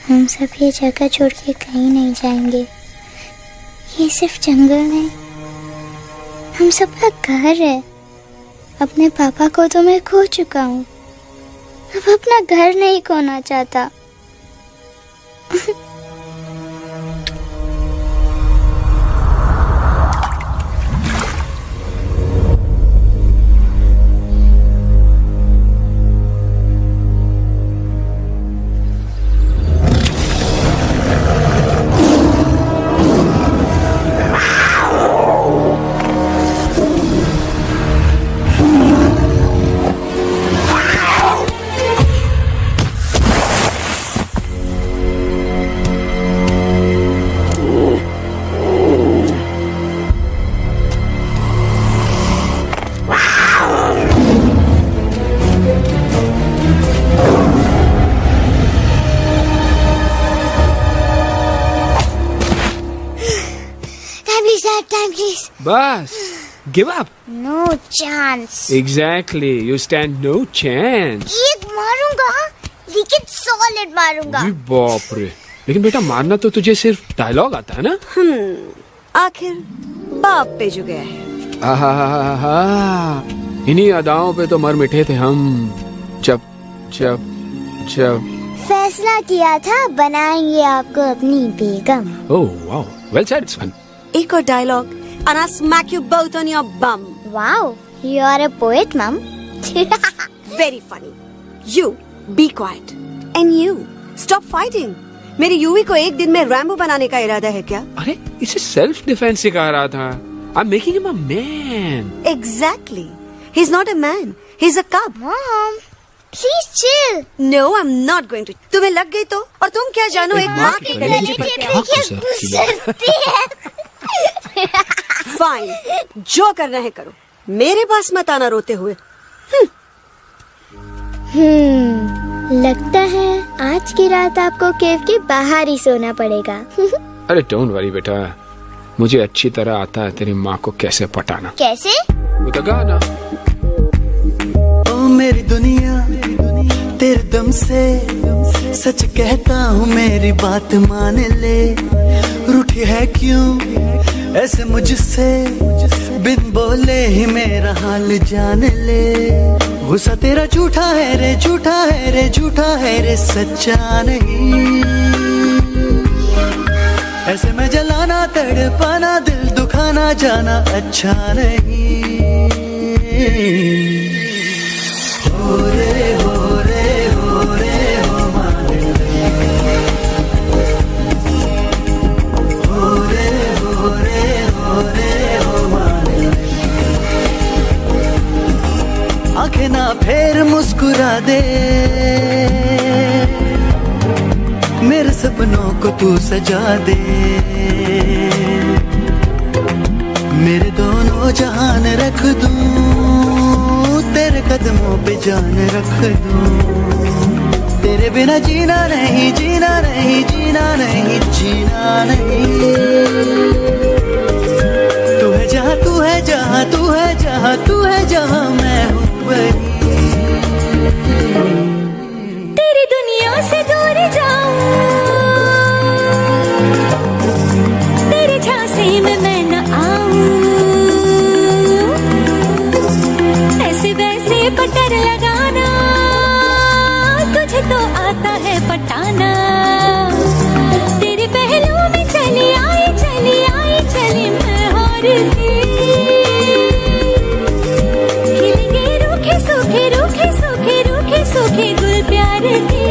हम सब ये जगह छोड़ के कहीं नहीं जाएंगे। ये सिर्फ जंगल नहीं, हम सबका घर है। अपने पापा को तो मैं खो चुका हूँ, अब अपना घर नहीं खोना चाहता। Bas, give up. No chance. Exactly, you stand no chance. एक मारूंगा, लेकिन सॉलिड मारूंगा। अरे बाप रे, लेकिन बेटा मारना तो तुझे सिर्फ डायलॉग आता है ना? आखिर बाप पे जो गया है। आहा, इन्हीं अदाओं पे तो मर मिटे थे हम। जब जब जब फैसला किया था बनाएंगे आपको अपनी बेगम। ओह वाओ, वेल सेड सन। एक और dialogue and I'll smack you both on your bum. Wow, you are a poet, Mom. Very funny. You be quiet and you stop fighting. मेरी यूवी को एक दिन में रैम्बो बनाने का इरादा है क्या? अरे इसे सेल्फ डिफेंस सिखा रहा था। I'm making him a man. Exactly. He's not a man. He's a cub. Mom, please chill. No, I'm not going to. तुम्हें लग गई तो? और तुम क्या जानो एक माँ के गले पर क्या? फाइन, जो करना है करो, मेरे पास मत आना रोते हुए। लगता है आज की रात आपको केव के बाहर ही सोना पड़ेगा। अरे डोंट वरी बेटा, मुझे अच्छी तरह आता है तेरी माँ को कैसे पटाना। कैसे? वो तो गाना। ओ मेरी दुनिया तेरे दम से सच कहता हूँ, मेरी बात मान ले। रूठी है क्यों ऐसे मुझसे, बिन बोले ही मेरा हाल जान ले। गुस्सा तेरा झूठा है रे, झूठा है रे, झूठा है रे, सच्चा नहीं। ऐसे में जलाना तड़पाना, दिल दुखाना जाना अच्छा नहीं। हो रे हो रे हो रे हो मान ले। हो रे हो रे हो रे हो मान ले। आंखें ना फेर मुस्कुरा दे, मेरे सपनों को तू सजा दे। मेरे दोनों जहान रख दूं, तेरे कदमों पे जान रख दूं। तेरे बिना जीना नहीं, जीना नहीं, जीना नहीं, जीना नहीं। तू है जहाँ, तू है जहाँ, तू है जहाँ, तू है जहाँ, मैं हूँ वही। तेरी दुनिया से दूर जाऊं, तेरे झांसे में मैं न आऊं। तो आता है पटाना। तेरे पहलू में चली आई चली मैं हार के। खिलेंगे रूखे सूखे गुल प्यार के।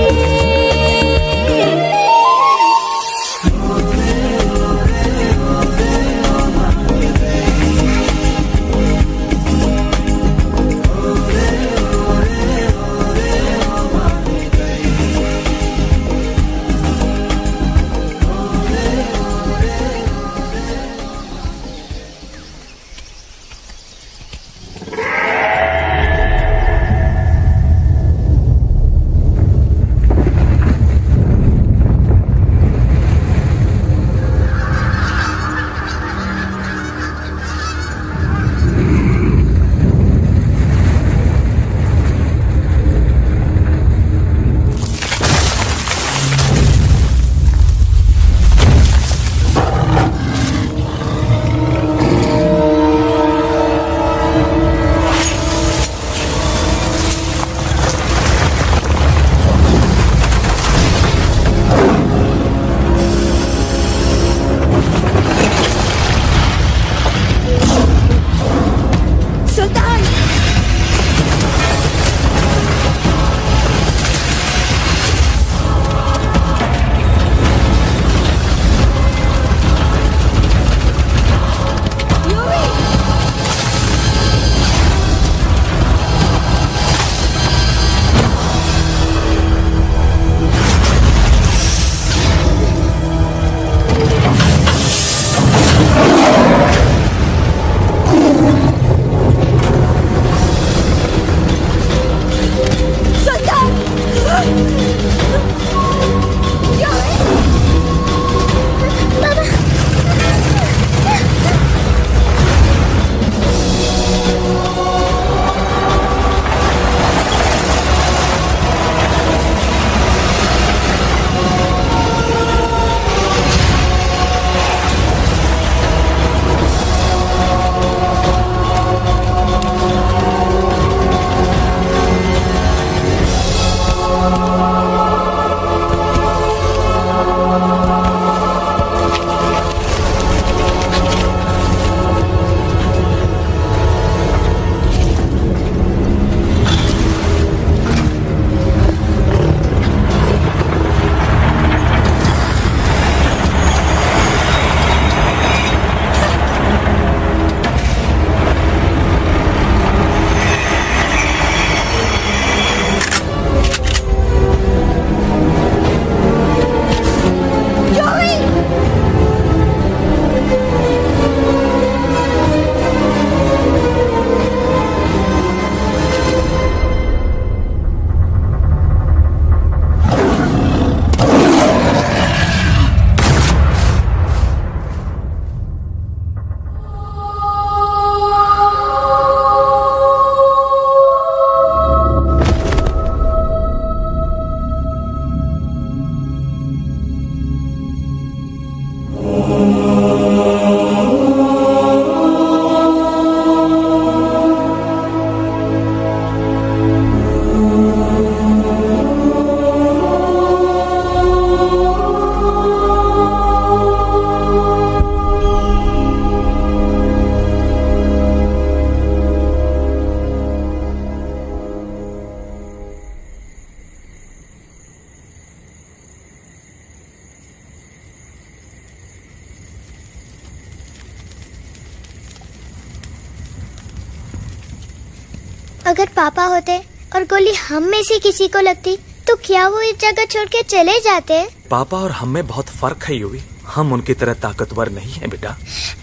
अगर पापा होते और गोली हम में से किसी को लगती तो क्या वो इस जगह छोड़ के चले जाते? पापा और हम में बहुत फर्क है यूवी। हम उनकी तरह ताकतवर नहीं है बेटा।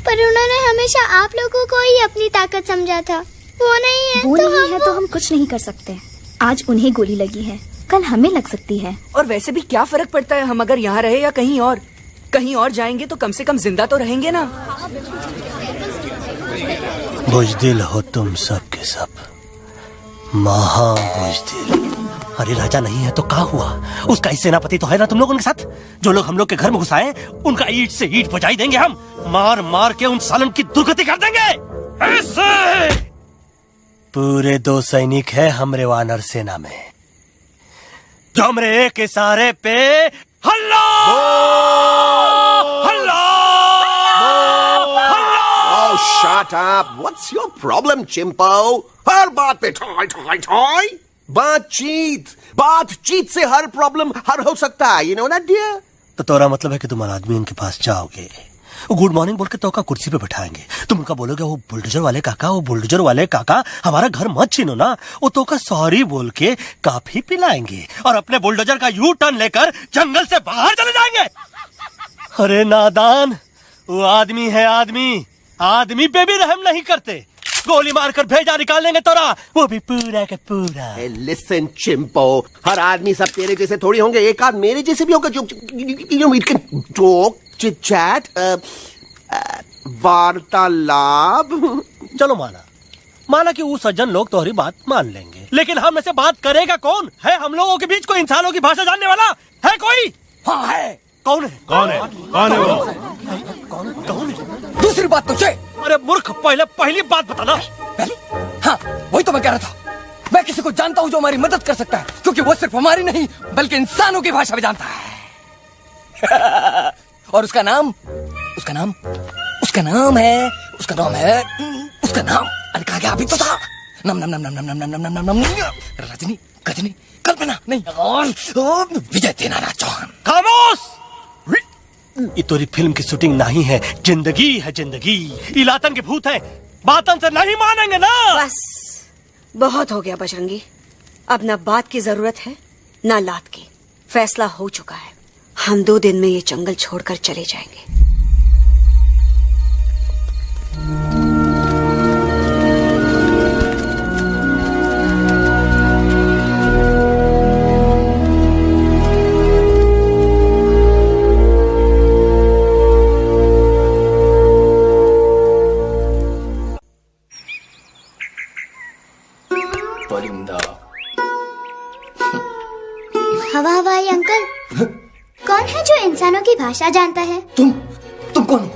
पर उन्होंने हमेशा आप लोगों को ही अपनी ताकत समझा था। वो नहीं है वो नहीं है तो हम कुछ नहीं कर सकते। आज उन्हें गोली लगी है, कल हमें लग सकती है। और वैसे भी क्या फर्क पड़ता है हम अगर यहाँ रहे या कहीं और? कहीं और जाएंगे तो कम से कम जिंदा तो रहेंगे ना। बुज़दिल हो तुम सब के सब, महा बुज़दिल। अरे राजा नहीं है तो क्या हुआ? उसका ही सेनापति तो है ना तुम लोग उनके साथ। जो लोग हम लोग के घर में घुसाए उनका ईंट से ईंट बजाई देंगे हम। मार मार के उन सालन की दुर्गति कर देंगे। ऐसे पूरे 2 सैनिक है हमरे वानर सेना में। कमरे के सारे पे हल्ला हल्ला Oh, shut up! What's your problem, चिंपो? हर बात पे ठॉय ठॉय ठॉय। बातचीत से हर प्रॉब्लम हल हो सकता है, you know that, dear? तो तोरा मतलब है कि तुम आदमी उनके पास जाओगे, गुड मॉर्निंग बोल के तो का कुर्सी पे बैठाएंगे, तुम उनका बोलोगे वो बुलडोजर वाले काका हमारा घर मत छीनो ना, वो तो का सॉरी बोल के काफी पिलाएंगे और अपने बुलडोजर का यू टर्न लेकर जंगल से बाहर चले जाएंगे। अरे नादान, वो आदमी है आदमी पे भी रहम नहीं करते, गोली मारकर भेजा निकाल लेंगे तोरा, वो भी पूरा का पूरा। Hey, listen, चिंपो, हर आदमी सब तेरे जैसे थोड़ी होंगे, एक आध मेरे जैसे भी होगा जो we can talk, chit chat, वार्तालाप। चलो माना कि वो सज्जन लोग तुम्हारी बात मान लेंगे, लेकिन हम में से बात करेगा कौन? है हम लोगों के बीच कोई इंसानों की भाषा जानने वाला है कोई? हाँ है। कौन है वो? कौन है? दूसरी बात तुझे। अरे मूर्ख, पहली बात बताना। पहली? हाँ, वही तो मैं कह रहा था। मैं किसी को जानता हूँ जो हमारी मदद कर सकता है, क्योंकि वो सिर्फ हमारी नहीं बल्कि इंसानों की भाषा भी जानता है। और उसका नाम है अरे कहा गया अभी तो था। नम रजनी गजनी कल्पना नहीं और विजय तेनालीराम चौहान। खामोश! ये तोरी फिल्म की शूटिंग नहीं है, जिंदगी। इलातन के भूत है, बातन से नहीं मानेंगे ना। बस बहुत हो गया बजरंगी, अब ना बात की जरूरत है ना लात की। फैसला हो चुका है, हम 2 दिन में ये जंगल छोड़कर चले जाएंगे। हवाई अंकल, कौन है जो इंसानों की भाषा जानता है? तुम कौन हो?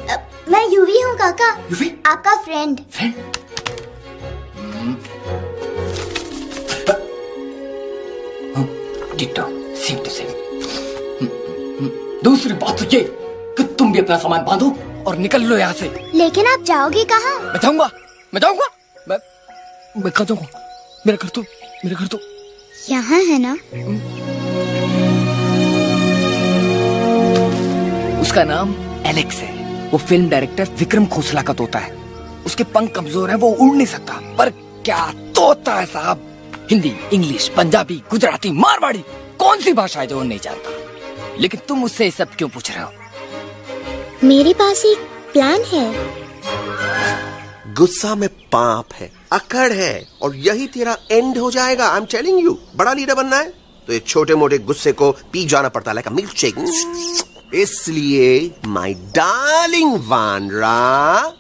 मैं यूवी हूँ काका। यूवी? आपका फ्रेंड। Same to same. दूसरी बात तो ये कि तुम भी अपना सामान बांधो और निकल लो यहाँ से। लेकिन आप जाओगे कहाँ? मैं जाऊंगा। मैं कहाँ जाऊंगा? मेरा घर तो यहाँ है ना? उसका नाम एलेक्स है, वो फिल्म डायरेक्टर विक्रम खोसला का तोता है। उसके पंख कमजोर है, वो उड़ नहीं सकता, पर क्या तोता है साहब। हिंदी, इंग्लिश, पंजाबी, गुजराती, मारवाड़ी, कौन सी भाषा है जो वो नहीं जानता। लेकिन तुम मुझसे ये सब क्यों पूछ रहे हो? मेरे पास एक प्लान है। गुस्सा में पाप है, अकड़ है, और यही तेरा एंड हो जाएगा। आई एम टेलिंग यू, बड़ा लीडर बनना है तो ये छोटे मोटे गुस्से को पी जाना पड़ता है, लाइक अ मिल्क शेक। इसलिए माय डार्लिंग वानरा,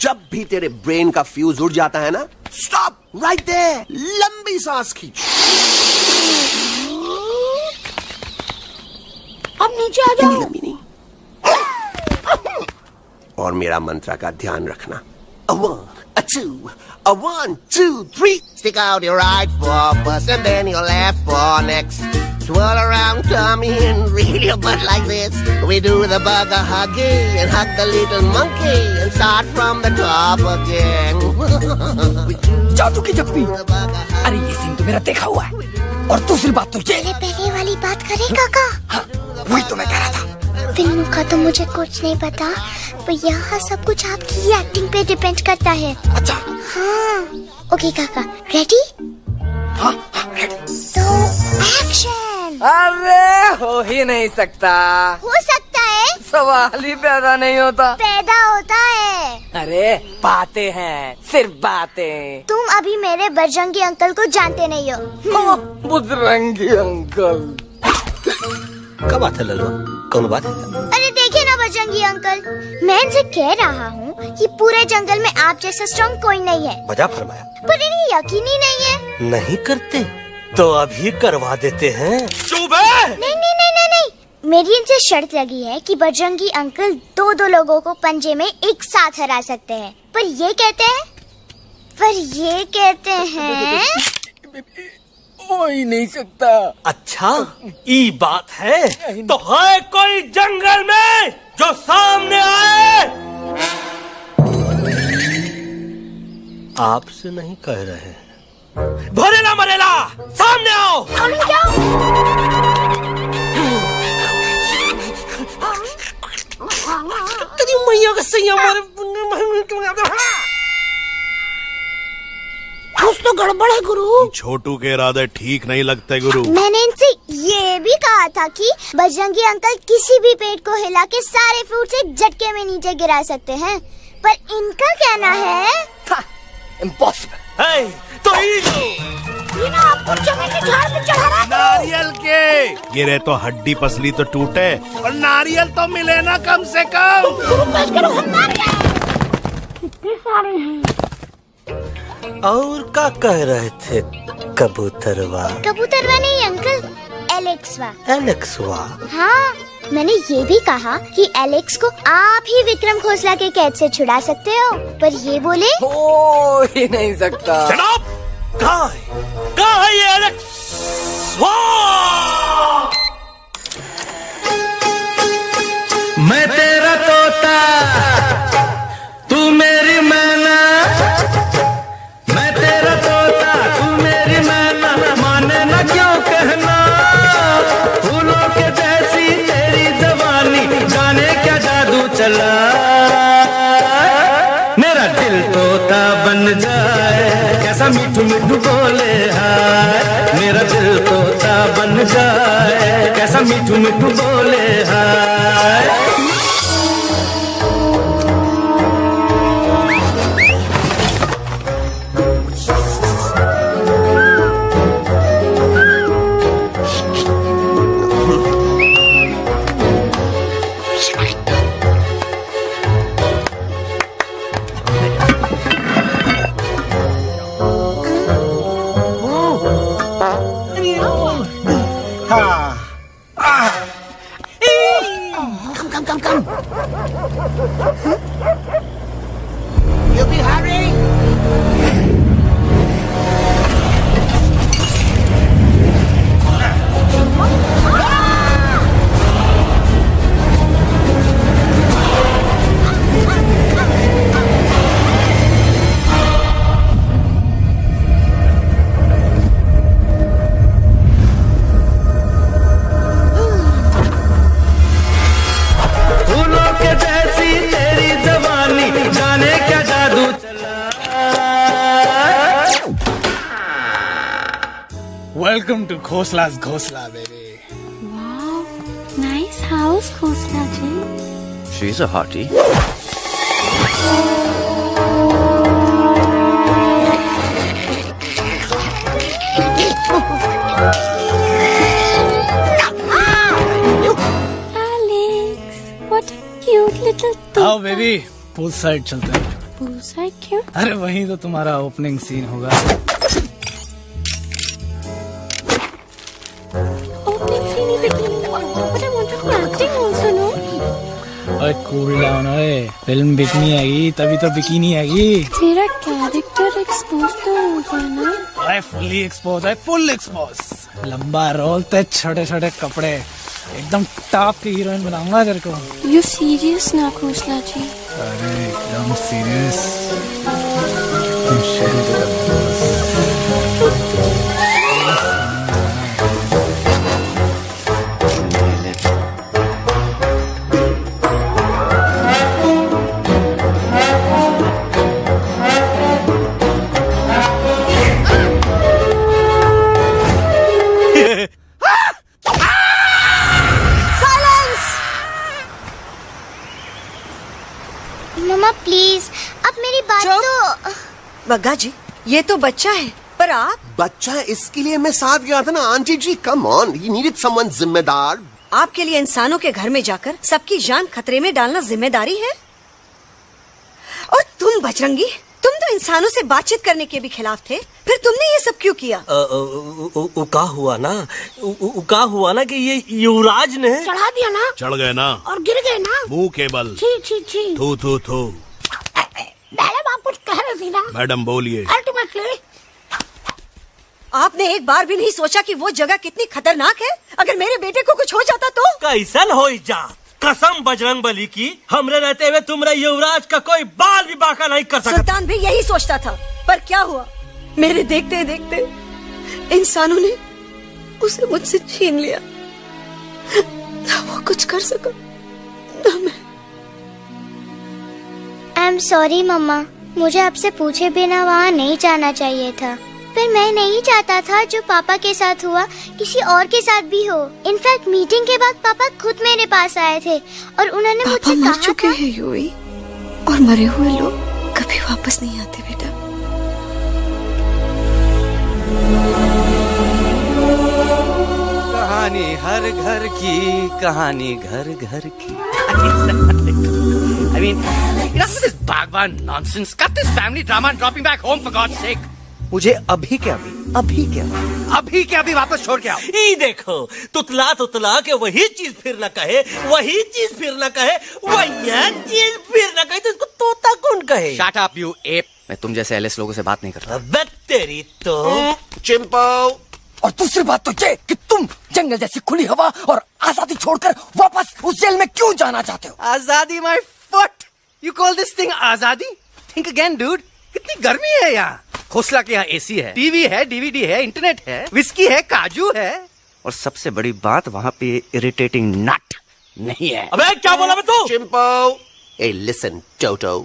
जब भी तेरे ब्रेन का फ्यूज उड़ जाता है ना, स्टॉप राइट देयर, लंबी सांस खींच। अब नीचे आ जाओ। नहीं। और मेरा मंत्र का ध्यान रखना। A 1, 2, 3. Stick out your right paw first and then your left paw next. Twirl around tummy and reel your butt like this. We do the bugger huggy and hug the little monkey and start from the top again. जादू की जप्पी। अरे ये scene तो मेरा देखा हुआ है। और दूसरी बात तो ये। पहले वाली बात करें काका? हाँ, वही तो मैं कह रहा था। फिल्मों का तो मुझे कुछ नहीं पता, पर यहाँ सब कुछ आपकी एक्टिंग पे डिपेंड करता है। अच्छा। हाँ। ओके काका, रेडी? हाँ, रेडी। तो एक्शन। अरे हो ही नहीं सकता। हो सकता है। सवाल ही पैदा नहीं होता। पैदा होता है। अरे बातें हैं, सिर्फ बातें। तुम अभी मेरे बजरंगी अंकल को जानते नहीं हो। बजरंगी अंकल? क्या बात है लल्लू, कौन बात है? अरे देखिए ना बजरंगी अंकल, मैं इनसे कह रहा हूँ कि पूरे जंगल में आप जैसा स्ट्रॉन्ग कोई नहीं है। वजह फरमाया। पर इन्हें यकीन ही नहीं है। नहीं करते तो अभी करवा देते हैं। चुप है। नहीं। मेरी इनसे शर्त लगी है कि बजरंगी अंकल 2 लोगों को पंजे में एक साथ हरा सकते हैं। पर ये कहते हैं हो ही नहीं सकता। अच्छा ये बात है तो है कोई जंगल में जो सामने आए? आपसे नहीं कह रहे, भरेला मरेला सामने आओ। तेरी मैया का सही हमारे कुछ तो गड़बड़ है गुरु। छोटू के इरादे ठीक नहीं लगते गुरु। मैंने इनसे ये भी कहा था कि बजरंगी अंकल किसी भी पेड़ को हिला के सारे फ्रूट एक झटके में नीचे गिरा सकते हैं, पर इनका कहना है इम्पॉसिबल। तो ये ना आपको चने के झाड़ पे चढ़ा रहा है। नारियल के गिरे तो हड्डी पसली तो टूटे और नारियल तो मिले ना कम से कम। गुरु पेश करो हम नारियल। कितने सारे हैं? और क्या कह रहे थे कबूतरवा? कबूतरवा नहीं अंकल, एलेक्सवा। एलेक्सवा? हाँ, मैंने ये भी कहा कि एलेक्स को आप ही विक्रम खोसला के कैद से छुड़ा सकते हो, पर ये बोले हो ही नहीं सकता। कहाँ है ये एलेक्स? मैं तेरा तोता तू मेरी मैना, मैं तेरा तोता तू मेरी मैना, माने ना क्यों कहना, फूलों के जैसी तेरी जवानी, जाने क्या जादू चला, मेरा दिल तोता बन जाए, कैसा मीठू मीठू बोले हाय, मेरा दिल तोता बन जाए, कैसा मीठू मीठू बोले हाय। You be hurry. Welcome to Khosla's Ghosla, baby. Wow, nice house, Khosla ji. She's a hottie. Alex, what a cute little thing. आओ बेबी, पूल साइड चलते हैं। पूल साइड क्यों? अरे वहीं तो तुम्हारा ओपनिंग सीन होगा। ओए कूल डाउन, ओए फिल्म बिकनी आएगी तभी तो बिकिनी आएगी। तेरा कैरेक्टर एक्सपोज तो होगा ना? ओए फुल्ली एक्सपोज है, फुल एक्सपोज। लंबा रोल ते छोटे छोटे कपड़े, एकदम टॉप की हीरोइन बनाऊंगा तेरे को। यू सीरियस ना खोसला जी? अरे एकदम सीरियस। मम्मा प्लीज, अब मेरी बात तो। बग्गा जी, ये तो बच्चा है, पर आप? बच्चा इसके लिए मैं साथ गया था ना aunty ji. Come on, he needed someone जिम्मेदार। आपके लिए इंसानों के घर में जाकर सबकी जान खतरे में डालना जिम्मेदारी है? और तुम बजरंगी, तुम तो इंसानों से बातचीत करने के भी खिलाफ थे, फिर तुमने ये सब क्यों किया? का हुआ ना कि ये युवराज ने चढ़ा दिया ना, चढ़ गए ना और गिर गए ना मुंह के बल। छी छी छी। थू थू थू। मैडम आप कुछ कह रही थी ना? मैडम बोलिए। अल्टीमेटली आपने एक बार भी नहीं सोचा कि वो जगह कितनी खतरनाक है? अगर मेरे बेटे को कुछ हो जाता तो? कैसन हो जात? कसम बजरंग बली की, हमरे रहते हुए तुम्हारे युवराज का कोई बाल भी बांका नहीं कर सकता। सुल्तान भी यही सोचता था, पर क्या हुआ? मेरे देखते देखते इंसानों ने उसे मुझसे छीन लिया। ना वो कुछ कर सका, ना मैं। आई एम सॉरी मम्मा, मुझे आपसे पूछे बिना वहाँ नहीं जाना चाहिए था। पर मैं नहीं चाहता था जो पापा के साथ हुआ किसी और के साथ भी हो। इनफैक्ट मीटिंग के बाद पापा खुद मेरे पास आए थे और उन्होंने मुझसे कहा मर चुके हैं यूई, और मरे हुए लोग कभी वापस नहीं आते बेटा। कहानी हर घर की, कहानी घर घर की। I mean, enough with this Bhagwan nonsense. Cut this family drama and dropping back home for God's sake. मुझे अभी के अभी वापस छोड़ के आओ। ई देखो, तुतला तुतला के वही चीज फिर न कहे, वही चीज फिर न कहे, वही चीज फिर न कहे, तो इसको तोता कौन कहे? Shut up, you ape. मैं तुम जैसे एलिस लोगों से बात नहीं करता। अबे तेरी तो चिंपो। और दूसरी बात तो ये कि तुम जंगल जैसी खुली हवा और आजादी छोड़कर वापस उस जेल में क्यों जाना चाहते हो? आजादी my foot. You call this thing आजादी? Think again, dude. कितनी गर्मी है यहाँ। खोसला के यहाँ एसी है, टीवी है, डीवीडी है, इंटरनेट है, विस्की है, काजू है, और सबसे बड़ी बात वहाँ पे इरिटेटिंग नट नहीं है। अबे क्या बोला मैं तू? चिंपो। ए लिसन टोटो,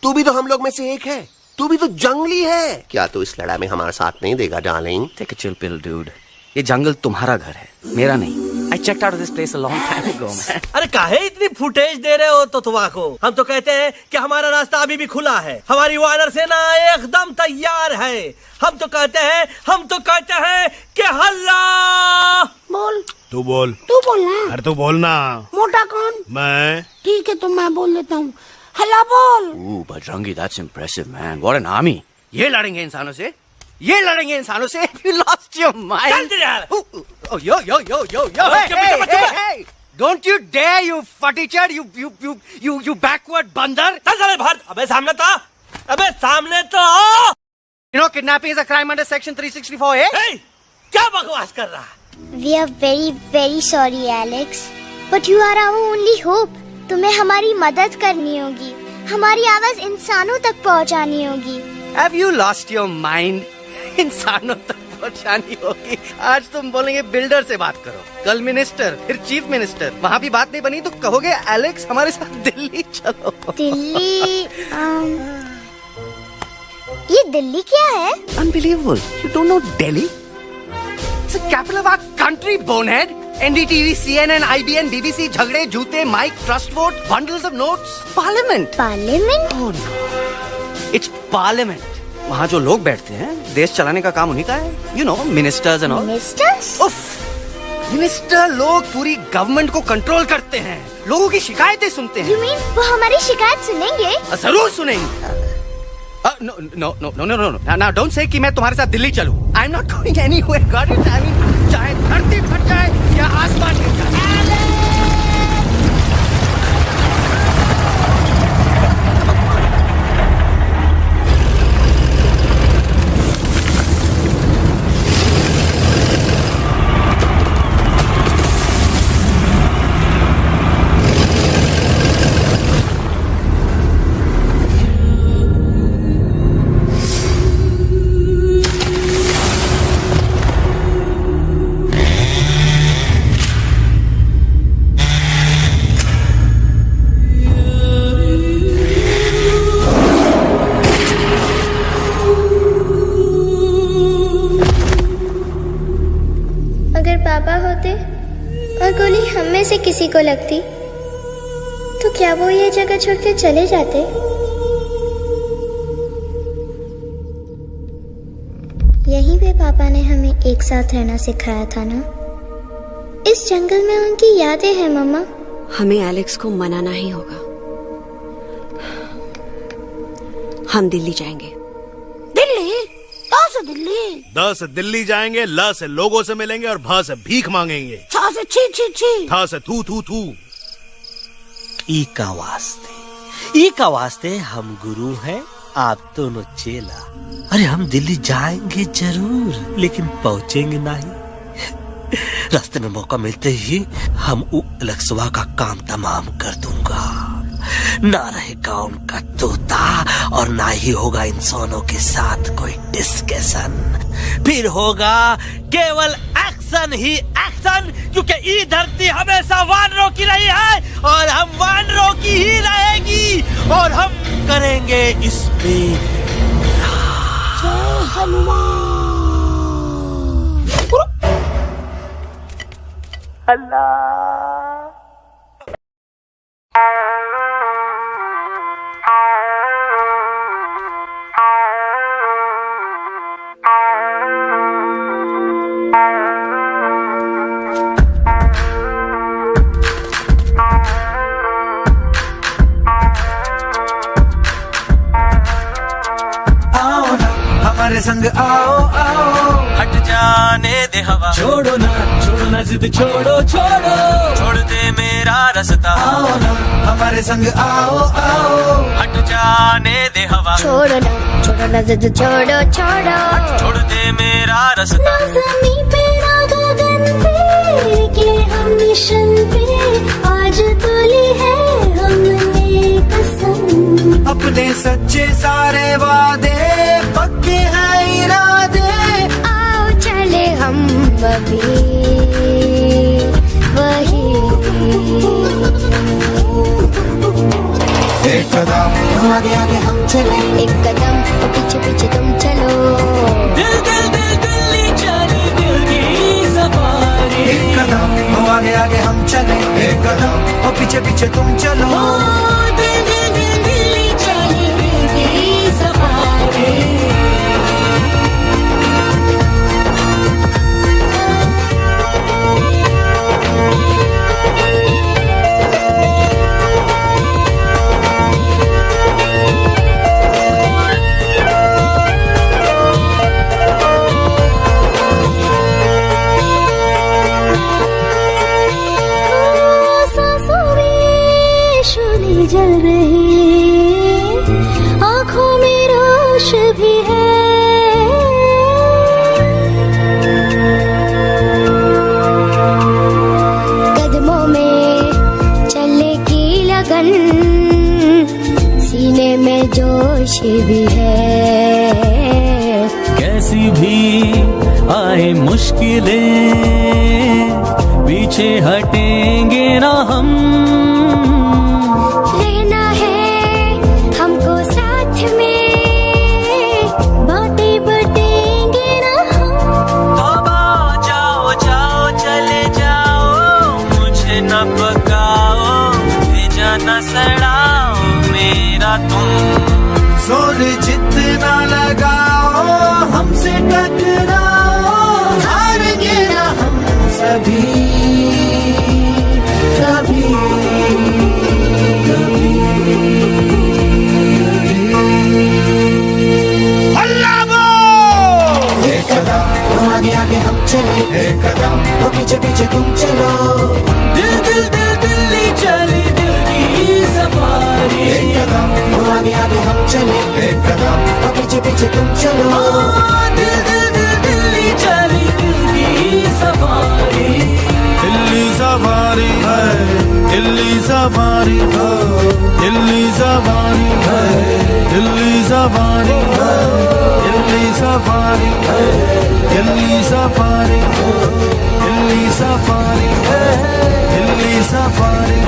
तू भी तो हम लोग में से एक है। तू भी तो जंगली है। क्या तू इस लड़ाई में हमारा साथ नहीं देगा darling? Take a chill pill, dude. ये जंगल तुम्हारा घर है, मेरा नहीं। I checked out of this place a long time ago, man. अरे काहे इतनी फुटेज दे रहे हो तो को? हम तो कहते हैं कि हमारा रास्ता अभी भी खुला है, हमारी वानर सेना एकदम तैयार है। हम तो कहते हैं कि हल्ला बोल। तू बोल ना। अरे तू बोलना। मोटा कौन? मैं। ठीक है तो मैं बोल लेता हूँ। हल्ला बोल। Bajrangi, that's impressive, man. What an army. ये लड़ेंगे इंसानों से? If you lost your mind. चल यार। Oh, yo. Hey. Don't you dare, you fatty-chad, you backward बंदर. चल चल भाग। अबे सामने तो। You know, kidnapping is a crime under section 364A. Hey, क्या बकवास कर रहा? We are very very sorry, Alex. But you are our only hope. तुम्हें हमारी मदद करनी होगी, हमारी आवाज इंसानों तक पहुंचानी होगी। Have you lost your mind? इंसानों तक पहुंचानी होगी। आज तुम बोलेंगे बिल्डर से बात करो, कल मिनिस्टर, फिर चीफ मिनिस्टर। वहाँ भी बात नहीं बनी तो कहोगे एलेक्स हमारे साथ दिल्ली चलो। दिल्ली? ये दिल्ली क्या है? Unbelievable. You don't know Delhi? It's the capital of our country, bonehead. NDTV, CNN, IBN, BBC, झगड़े, जूते, mike, trust vote, bundles of notes, parliament. Parliament? Oh no. It's parliament. वहाँ जो लोग बैठते हैं, देश चलाने का काम उन्हीं का है। You know, ministers and all. Ministers? उफ, मिनिस्टर लोग पूरी गवर्नमेंट को कंट्रोल करते हैं, लोगों की शिकायतें सुनते हैं। You mean वो हमारी शिकायत सुनेंगे? जरूर सुनेंगे। No. Now don't say कि मैं तुम्हारे साथ दिल्ली चलूं. I'm not going anywhere. Got it? I mean, चाहे धरती फट जाए या आसमान गिर जाए। गोली हम में से किसी को लगती तो क्या वो ये जगह छोड़ के चले जाते? यहीं पे पापा ने हमें एक साथ रहना सिखाया था ना। इस जंगल में उनकी यादें हैं मम्मा। हमें एलेक्स को मनाना ही होगा। हम दिल्ली जाएंगे। दिल्ली? द से दिल्ली जाएंगे, ल से लोगों से मिलेंगे और भ से भीख मांगेंगे, छ से छी, थ से थू। ई का वास्ते हम गुरु हैं, आप दोनों चेला। अरे हम दिल्ली जाएंगे जरूर, लेकिन पहुंचेंगे नहीं। रास्ते में मौका मिलते ही हम अलक्सवा का काम तमाम कर दूंगा। ना रहेगा उनका तोता और ना ही होगा इंसानों के साथ कोई डिस्कशन। फिर होगा केवल एक्शन ही एक्शन, क्योंकि ये धरती हमेशा वानरों की रही है और हम वानरों की ही रहेगी, और हम करेंगे इस पे हमारे संग आओ आओ, हट जाने दे हवा, छोड़ो ना जिद, छोड़ो छोड़ दे मेरा रास्ता। आओ ना हमारे संग आओ आओ, हट जाने दे हवा, छोड़ो ना जिद, छोड़ो छोड़ दे मेरा रास्ता। ना ज़मीं पे ना गगन पे निकले हम मिशन पे, आज तोली है हमने कसम। अपने सच्चे सारे वादे पक्के हैं इरादे, आओ चले हम अभी वही। एक कदम आगे आगे हम चले, एक कदम और पीछे पीछे तुम चलो। दिल चली दिल की सवारी। एक कदम आगे आगे हम चले, एक कदम और पीछे पीछे तुम चलो। दिल चली दिल की सवारी। जल रही आँखों में रोश भी है, कदमों में चलने की लगन, सीने में जोश भी है। कैसी भी आए मुश्किलें पीछे हटेंगे ना हम, जोर जितना लगाओ हमसे टकराओ, हारेंगे ना हम सभी कभी अल्लाह वो। एक कदम आगे आगे हम चले, एक कदम और पीछे पीछे तुम चलो। दिल्ली चली दिल की सवारी। एक कदम आगे आगे हम चले, एक कदम और पीछे पीछे तुम चलो। दिल्ली चली दिल की सवारी। दिल्ली सवारी है, दिल्ली सवारी है, दिल्ली सवारी है, दिल्ली सवारी है, दिल्ली सवारी है, दिल्ली सवारी है, दिल्ली सवारी है, दिल्ली सवारी।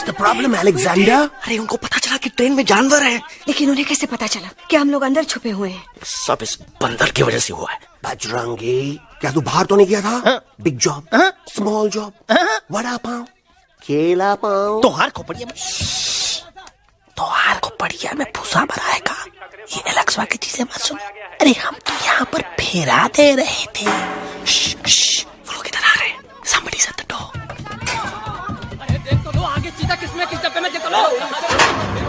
The problem Alexander? अरे उनको पता चला कि ट्रेन में जानवर है। लेकिन उन्हें कैसे पता चला कि हम लोग अंदर छुपे हुए हैं? सब इस बंदर की वजह से हुआ है। बजरंगी, क्या तू बाहर तो नहीं गया था? Big job, small job, vada pav, केला पाव। तोहार खोपड़िया में भूसा भराएगा। ये एलेक्स की चीजें मत सुन। अरे हम तो यहाँ पर फेरा दे रहे थे। वो लोग इधर आ रहे हैं। Somebody shut the door. अरे देख तो लो आगे चीता किसमें किस डब्बे में, देख तो लो।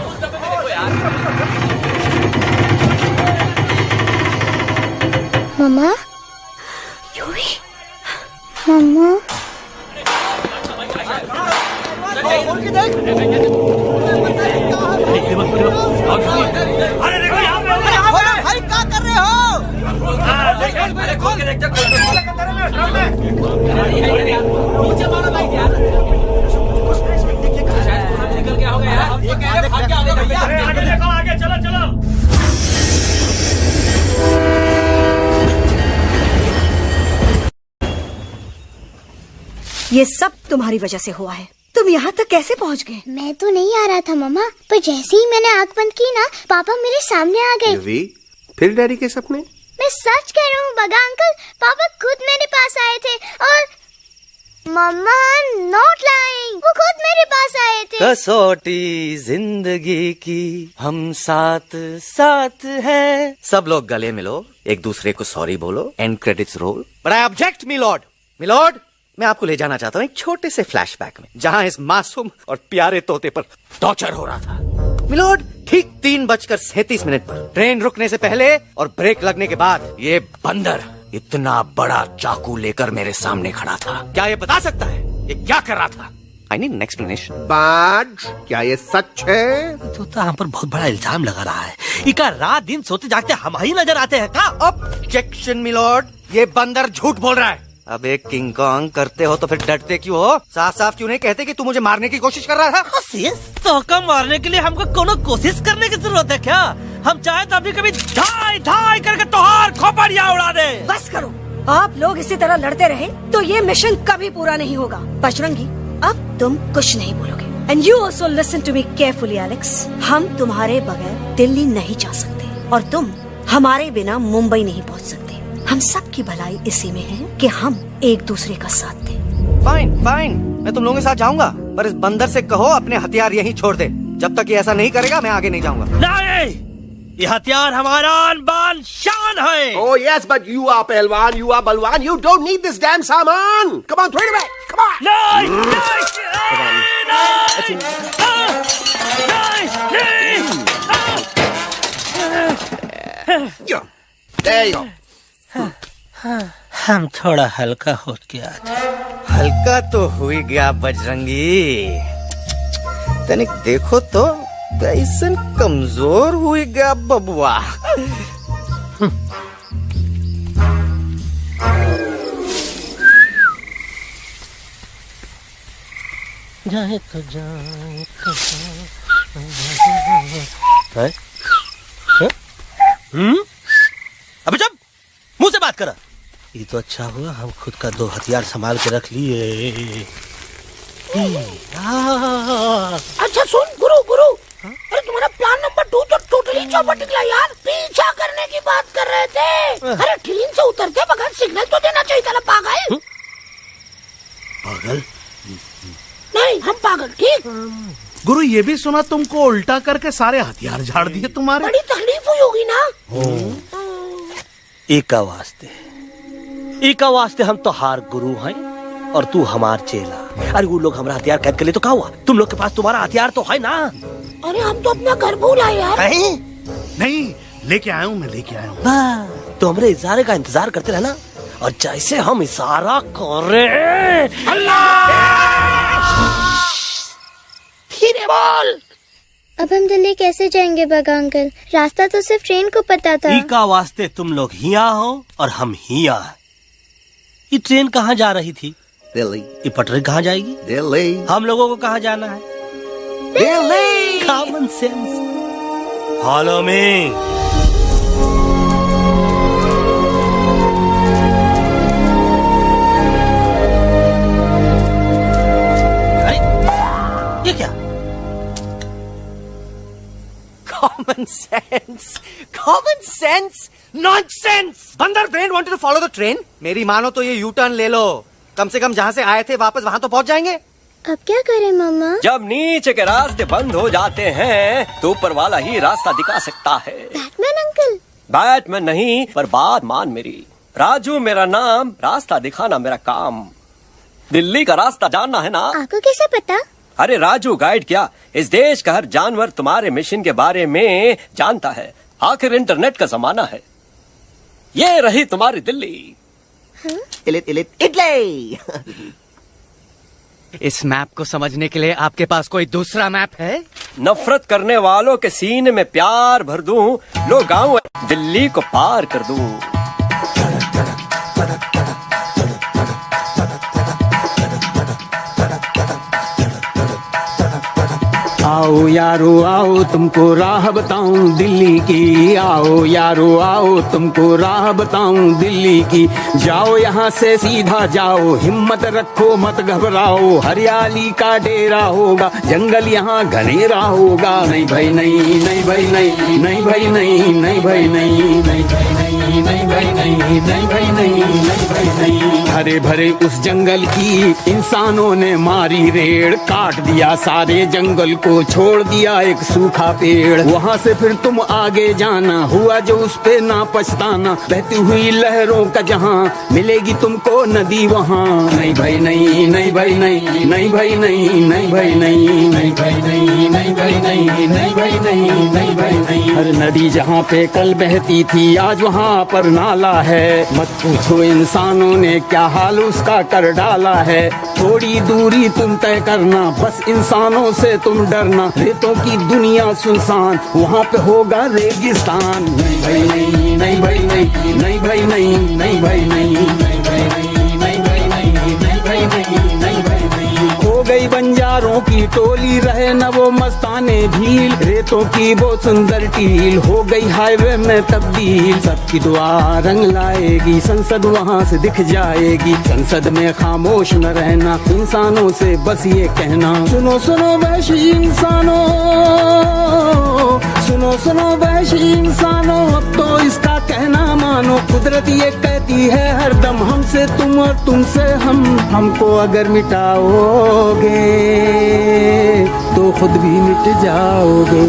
उस डब्बे में देखो यार। मम्मा, यूवी, मम्मा, अरे देखो यहाँ पे भाई क्या कर रहे हो? खोल के देख नीचे मारो भाई यार। निकल गया होगा यार। ये कह रहे भाग के आगे देखो, आगे चलो चलो। ये सब तुम्हारी वजह से हुआ है। तुम यहाँ तक कैसे पहुँच गए? मैं तो नहीं आ रहा था मम्मा, पर जैसे ही मैंने आँख बंद की ना, पापा मेरे सामने आ गए। फिर डैडी के सपने? मैं सच कह रहा हूँ बगा अंकल, पापा खुद मेरे पास आए थे और मम्मा नॉट लाइंग, वो खुद मेरे पास आए थे। कसौटी जिंदगी की हम साथ साथ हैं। सब लोग गले मिलो, एक दूसरे को सॉरी बोलो, and credits roll. But I object milord. Milord, मैं आपको ले जाना चाहता हूँ एक छोटे से फ्लैशबैक में, जहाँ इस मासूम और प्यारे तोते पर टॉर्चर हो रहा था। मिलॉर्ड, ठीक 3:37 पर ट्रेन रुकने से पहले और ब्रेक लगने के बाद ये बंदर इतना बड़ा चाकू लेकर मेरे सामने खड़ा था। क्या ये बता सकता है ये क्या कर रहा था? I need an explanation. बाज, क्या ये सच है? तोता हम पर बहुत बड़ा इल्जाम लगा रहा है। इका रात दिन सोते जागते हम ही नजर आते हैं का? ऑब्जेक्शन मिलॉर्ड, ये बंदर झूठ बोल रहा है। अब एक किंग कॉन्ग करते हो तो फिर डरते क्यों हो? साफ साफ क्यों नहीं कहते कि तू मुझे मारने की कोशिश कर रहा था? तोका मारने के लिए हमको कोनो कोशिश करने की जरूरत है क्या? हम चाहे तो अभी कभी धाई धाई करके तोहार खोपड़िया उड़ा दे। बस करो, आप लोग इसी तरह लड़ते रहे तो ये मिशन कभी पूरा नहीं होगा। बजरंगी, अब तुम कुछ नहीं बोलोगे। And you also listen to me carefully Alex. हम तुम्हारे बगैर दिल्ली नहीं जा सकते और तुम हमारे बिना मुंबई नहीं पहुंच सकते। हम सब की भलाई इसी में है कि हम एक दूसरे का साथ दें। फाइन फाइन, मैं तुम लोगों के साथ जाऊंगा, पर इस बंदर से कहो अपने हथियार यहीं छोड़ दे। जब तक ये ऐसा नहीं करेगा मैं आगे नहीं जाऊंगा। नहीं, ये हथियार हमारा आन-बान शान है। Oh yes, but you are पहलवान, you are बलवान, you don't need this damn सामान. Come on, throw it away. Come on. नहीं, There you go. हम थोड़ा हल्का हो गया। हल्का तो हुई गया बजरंगी, तनिक देखो तो कैसन कमजोर हुई गया बबुआ। जाए तो जाए अबे जब मुंह से बात करा। ये तो अच्छा हुआ हम खुद का 2 हथियार संभाल के रख लिए। अच्छा सुन गुरु, अरे तुम्हारा प्लान नंबर 2 तो टोटली चौपट निकला यार। पीछा करने की बात कर रहे थे। अरे ट्रेन से उतरते बगैर सिग्नल तो देना चाहिए था ना पागल। पागल नहीं, हम पागल, ठीक। गुरु, ये भी सुना तुमको उल्टा करके सारे हथियार झाड़ दिए तुम्हारे। बड़ी तकलीफ हुई होगी ना। एक वास्ते हम तो हार गुरु हैं और तू हमार चेला। अरे वो लोग हमारा हथियार कैद कर ले तो क्या हुआ? तुम लोग के पास तुम्हारा हथियार तो है ना। अरे हम तो अपना घर भूल आए यार। नहीं, लेके आया हूँ, मैं लेके आया हूँ। तो हमारे इशारे का इंतजार करते रहना और जैसे हम इशारा करें फिर बोल। अब हम दिल्ली कैसे जाएंगे बगा अंकल? रास्ता तो सिर्फ ट्रेन को पता था। का वास्ते तुम लोग हिया हो और हम हिया। ये ट्रेन कहाँ जा रही थी? दिल्ली। ये पटरी कहाँ जाएगी? दिल्ली। हम लोगों को कहाँ जाना है? Delhi. Common sense. Follow me. ये क्या? Common sense. Common sense. Nonsense. बंदर brain wanted to follow the train. मेरी मानो तो ये यू टर्न ले लो. कम से कम जहाँ से आए थे वापस वहाँ तो पहुँच जाएंगे. अब क्या करें मामा? जब नीचे के रास्ते बंद हो जाते हैं तो ऊपर वाला ही रास्ता दिखा सकता है. Batman uncle. बैटमैन नहीं, पर बात मान मेरी. राजू मेरा नाम, रास्ता दिखाना मेरा काम. दिल्ली का रास्ता जानना है ना? आपको कैसे पता? अरे राजू गाइड क्या, इस देश का हर जानवर तुम्हारे मिशन के बारे में जानता है. आखिर इंटरनेट का जमाना है. ये रही तुम्हारी दिल्ली. इटली. इस मैप को समझने के लिए आपके पास कोई दूसरा मैप है? नफरत करने वालों के सीने में प्यार भर दूं, लो गाँव दिल्ली को पार कर दूं. आओ यारो आओ तुमको राह बताऊं दिल्ली की. आओ यारो आओ तुमको राह बताऊं दिल्ली की. जाओ यहाँ से सीधा जाओ, हिम्मत रखो मत घबराओ. हरियाली का डेरा होगा, जंगल यहाँ घनेरा होगा. नहीं भाई नहीं, नहीं भाई नहीं, नहीं भाई नहीं, नहीं भाई नहीं, नहीं भाई नहीं, नहीं भाई नहीं, नहीं भाई नहीं, नहीं भाई नहीं. हरे भरे उस जंगल की इंसानों ने मारी रेड़. काट दिया सारे जंगल को, छोड़ दिया एक सूखा पेड़. वहाँ से फिर तुम आगे जाना, हुआ जो उस पे ना पछताना. बहती हुई लहरों का जहाँ मिलेगी तुमको नदी वहाँ. नहीं भाई नहीं, नहीं भाई नहीं, नहीं भाई नहीं, नहीं भाई नहीं, नहीं भाई नहीं, नहीं भाई नहीं, नहीं भाई नहीं, नहीं भाई नहीं. हर नदी जहाँ पे कल बहती थी आज वहाँ पर नाला है. मत पूछो इंसानों ने क्या हाल उसका कर डाला है. थोड़ी दूरी तुम तय करना, बस इंसानों से तुम डरना. रेतों की दुनिया सुनसान, वहाँ पे होगा रेगिस्तान. नहीं भाई नहीं, नहीं भाई नहीं, नहीं भाई नहीं, नहीं भाई नहीं, नहीं भाई नहीं, नहीं भाई नहीं, नहीं भाई नहीं, नहीं भाई नहीं. हो गई बंजारों की टोली, रहे न वो मस्ताने भील. रेतों की वो सुंदर टील हो गई हाईवे में तब्दील. सबकी दुआ रंग लाएगी, संसद वहाँ से दिख जाएगी. संसद में खामोश न रहना, इंसानों से बस ये कहना. सुनो सुनो वैशी इंसानों, सुनो सुनो वैशी इंसानों, अब तो इसका कहना मानो. कुदरत ये कहती है हरदम, हमसे तुम और तुमसे हम. हमको अगर मिटाओगे तो खुद भी मिट जाओगे.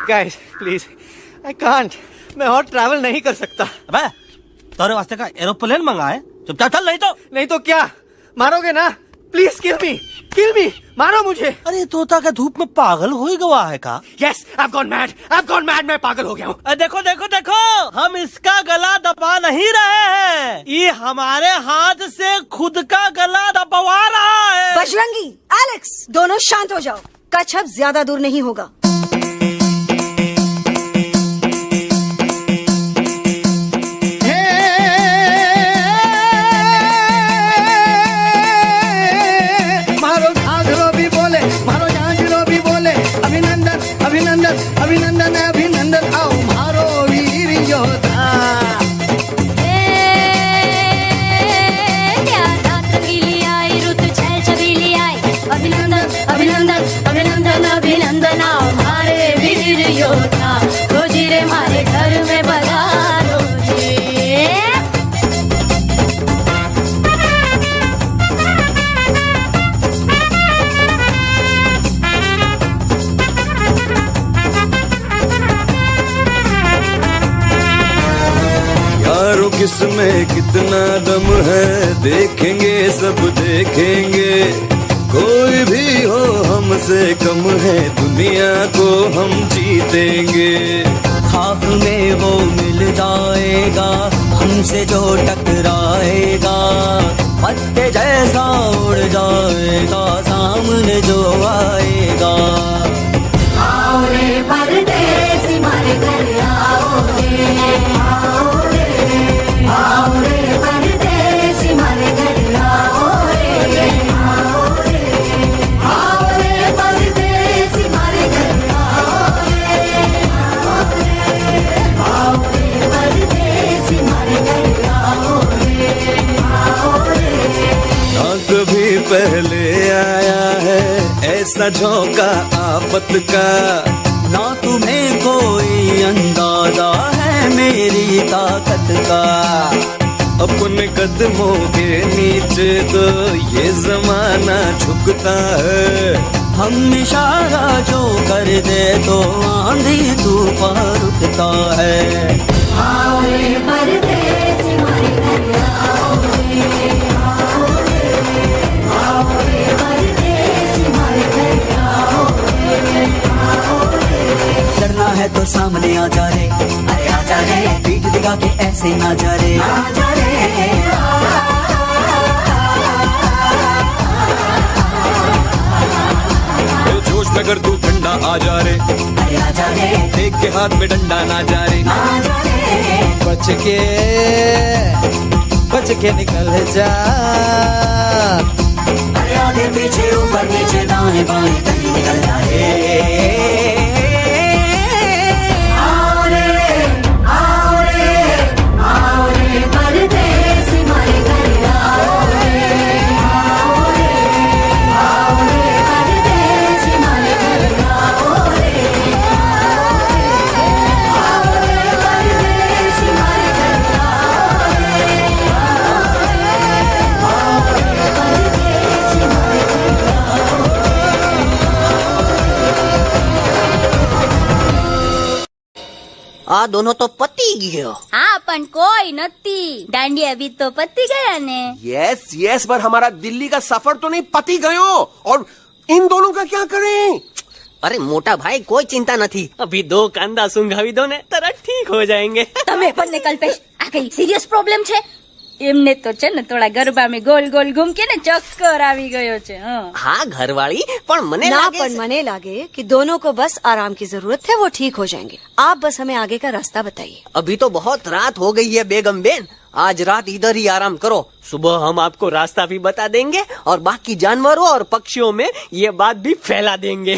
Guys, please, I can't. मैं और ट्रैवल नहीं कर सकता. अबे, तोरे वास्ते का एरोप्लेन मंगा है, चुपचाप चल. नहीं तो क्या मारोगे ना? प्लीज किल मी, मारो मुझे. अरे तोता का धूप में पागल हो ही गवा है का? Yes, I've gone mad, मैं पागल हो गया हूँ. देखो देखो देखो, हम इसका गला दबा नहीं रहे हैं, ये हमारे हाथ से खुद का गला दबवा रहा है. बजरंगी, एलेक्स, दोनों शांत हो जाओ. कच्छप ज्यादा दूर नहीं होगा. अभिनंदन अभिनंदन, आओ मारो वीर योद्धा. अभिनंदन अभिनंदन अभिनंदन, आओ मारे वीर योद्धा. रोजी रे मारे घर में पधारो जी. किसमें कितना दम है देखेंगे, सब देखेंगे. कोई भी हो हमसे कम है, दुनिया को हम जीतेंगे. खाक में वो मिल जाएगा, हमसे जो टकराएगा. पत्ते जैसा उड़ जाएगा, सामने जो आएगा. आओ रे परदेसी मारे घर आओगे, आओ रे परदेसी मारे घर आओ रे. आओ रे परदेसी मारे घर आओ रे. आओ रे परदेसी ऐसा झोंका आफत का, ना तुम्हें कोई अंदाजा है मेरी ताकत का। अपने कदमों के नीचे तो ये जमाना झुकता है, हम इशारा जो कर दे तो आंधी तूफान रुकता है। आओ रे परदेसी हमारे घर आओ रे, आओ रे, आओ रे परदेसी हमारे घर आओ रे, आओ रे। डरना है तो सामने आ जा रे, अरे आ जा रे, पीठ दिखा के ऐसे ना जा रे, आ जा रे। जोश में अगर तू ठंडा आ जा रे, अरे आ जा रे, देख के हाथ में डंडा ना जा रे, आ जा रे। बच के निकल जा, अरे आगे पीछे ऊपर नीचे दाएं बाएं कहीं निकल जा रे। आओ रे, आओ रे, आओ रे परदेसी हमारे घर आओ रे, आओ रे, आओ रे परदेसी हमारे घर आओ रे, आओ रे परदेसी हमारे घर आओ रे, आओ रे परदेसी हमारे घर आओ रे। आ दोनों तो पति गयो। हाँ पण कोई नती, दांडी अभी तो पति गया ने। यस यस, पर हमारा दिल्ली का सफर तो नहीं पति गयो, और इन दोनों का क्या करें? अरे मोटा भाई कोई चिंता नहीं, अभी 2 कांदा सुंघावी दो ने तरह ठीक हो जाएंगे। તમે પણ ને કલ્પેશ આ કઈ સિરિયસ પ્રોબ્લેમ છે? એમને તો છે ને થોડા ગરબામાં ગોલ ગોલ ઘૂમ કે ને ચક્કર આવી ગયો છે। हाँ घरवाली, पर मने ना लागे पर मने लागे कि दोनों को बस आराम की जरूरत है, वो ठीक हो जाएंगे। आप बस हमें आगे का रास्ता बताइए। अभी तो बहुत रात हो गई है बेगम बेन, आज रात इधर ही आराम करो, सुबह हम आपको रास्ता भी बता देंगे और बाकी जानवरों और पक्षियों में ये बात भी फैला देंगे।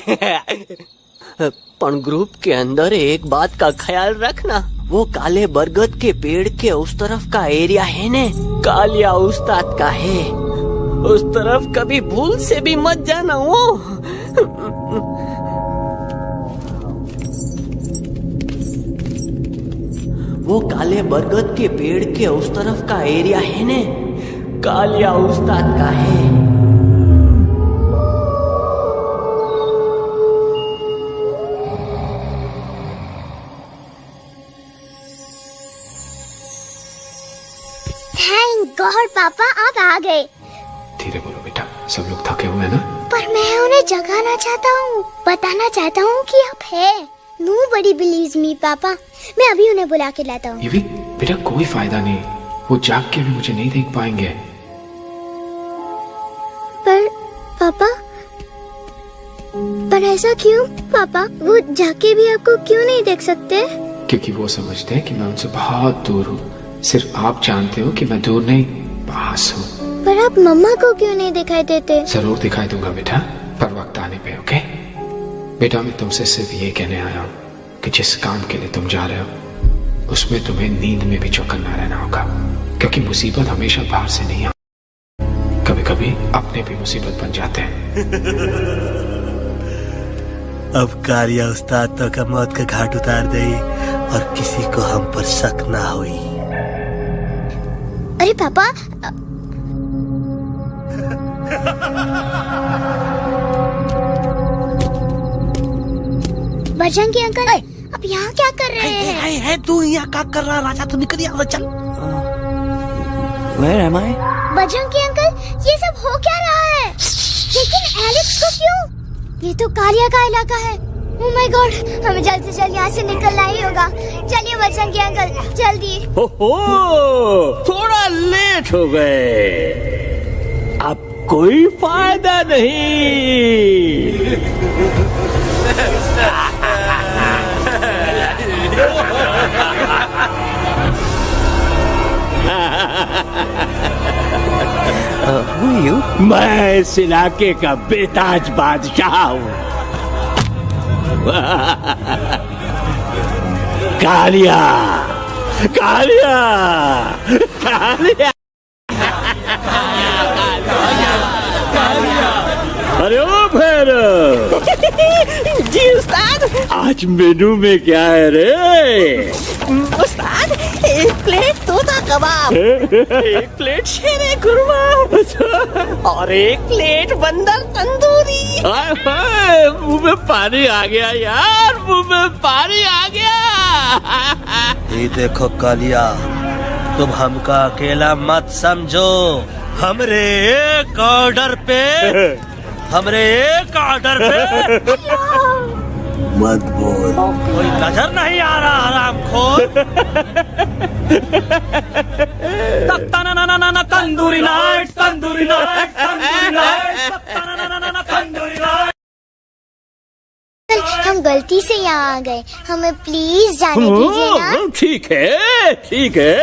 पर ग्रुप के अंदर एक बात का ख्याल रखना, वो काले बरगद के पेड़ के उस तरफ का एरिया है ने, कालिया उस्ताद का है, उस तरफ कभी भूल से भी मत जाना। वो काले बरगद के पेड़ के उस तरफ का एरिया है ने, कालिया उस्ताद का है। थैंक गॉड पापा आप आ गए। धीरे बोलो बेटा, सब लोग थके हुए हैं ना। पर मैं उन्हें जगाना चाहता हूँ, बताना चाहता हूँ कि आप है। Nobody believes me पापा, मैं अभी उन्हें बुला के लाता हूँ। ये भी बेटा कोई फायदा नहीं, वो जाग के भी मुझे नहीं देख पाएंगे। पर पापा, पर ऐसा क्यों पापा? वो जाके भी आपको क्यों नहीं देख सकते? क्योंकि वो समझते हैं कि मैं उनसे बहुत दूर हूँ, सिर्फ आप जानते हो कि मैं दूर नहीं पास हूँ। पर आप मम्मा को क्यों नहीं दिखाई देते? जरूर दिखाई दूंगा बेटा, पर वक्त आने पे। ओके बेटा, मैं तुमसे सिर्फ ये कहने आया हूँ कि जिस काम के लिए तुम जा रहे हो उसमें तुम्हें नींद में भी चौकन्ना रहना होगा, क्योंकि मुसीबत हमेशा बाहर से नहीं आती, कभी कभी अपने भी मुसीबत बन जाते हैं। अब कालिया उस्ताद तो का मौत का घाट उतार दे और किसी को हम पर शक ना हुई। अरे पापा, बजरंगी अंकल अब यहाँ क्या कर रहे हैं? है तू यहाँ क्या कर रहा? राजा तू निकल यहाँ से, चल। Where am I? Bajrangi uncle ये सब हो क्या रहा है? लेकिन एलेक्स को क्यों? ये तो कालिया का इलाका है। ओह माय गॉड, हमें जल्द से जल्द यहाँ से निकलना ही होगा। चलिए बजरंगी अंकल जल्दी। ओहो, थोड़ा लेट हो गए, अब कोई फायदा नहीं। Who are you? मैं इस इलाके का बेताज बादशाह हूँ। कालिया, कालिया, कालिया। अरे ओ फिर जी उस्ताद। आज मेनू में क्या है रे? उस्ताद, एक प्लेट तोता कबाब, एक प्लेट शेरे खुरमा और एक प्लेट बंदर तंदूरी। हाय हाय, मुंह में पानी आ गया यार, मुंह में पानी आ गया। ये देखो कालिया, तुम हमका अकेला मत समझो। हमरे एक ऑर्डर पे मत बोल। कोई नजर नहीं आ रहा हरामखोर। Tandoori night, tandoori night, tandoori night, tandoori night. हम गलती से यहाँ आ गए, हमें प्लीज जाने दीजिए ना। ठीक है, ठीक है।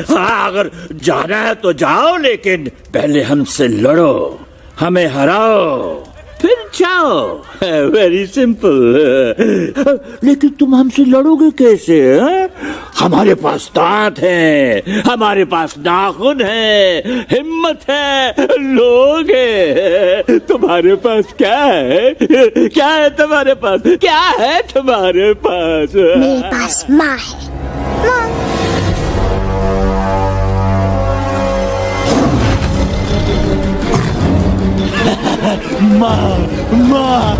हाँ, अगर जाना है तो जाओ, लेकिन पहले हमसे लड़ो, हमें हराओ, फिर जाओ। Very simple. लेकिन तुम हमसे लड़ोगे कैसे? हमारे पास दांत है, हमारे पास नाखून है, हिम्मत है, लोग है। तुम्हारे पास क्या है? क्या है तुम्हारे पास? क्या है तुम्हारे पास? मेरे पास माँ है। माँ, माँ।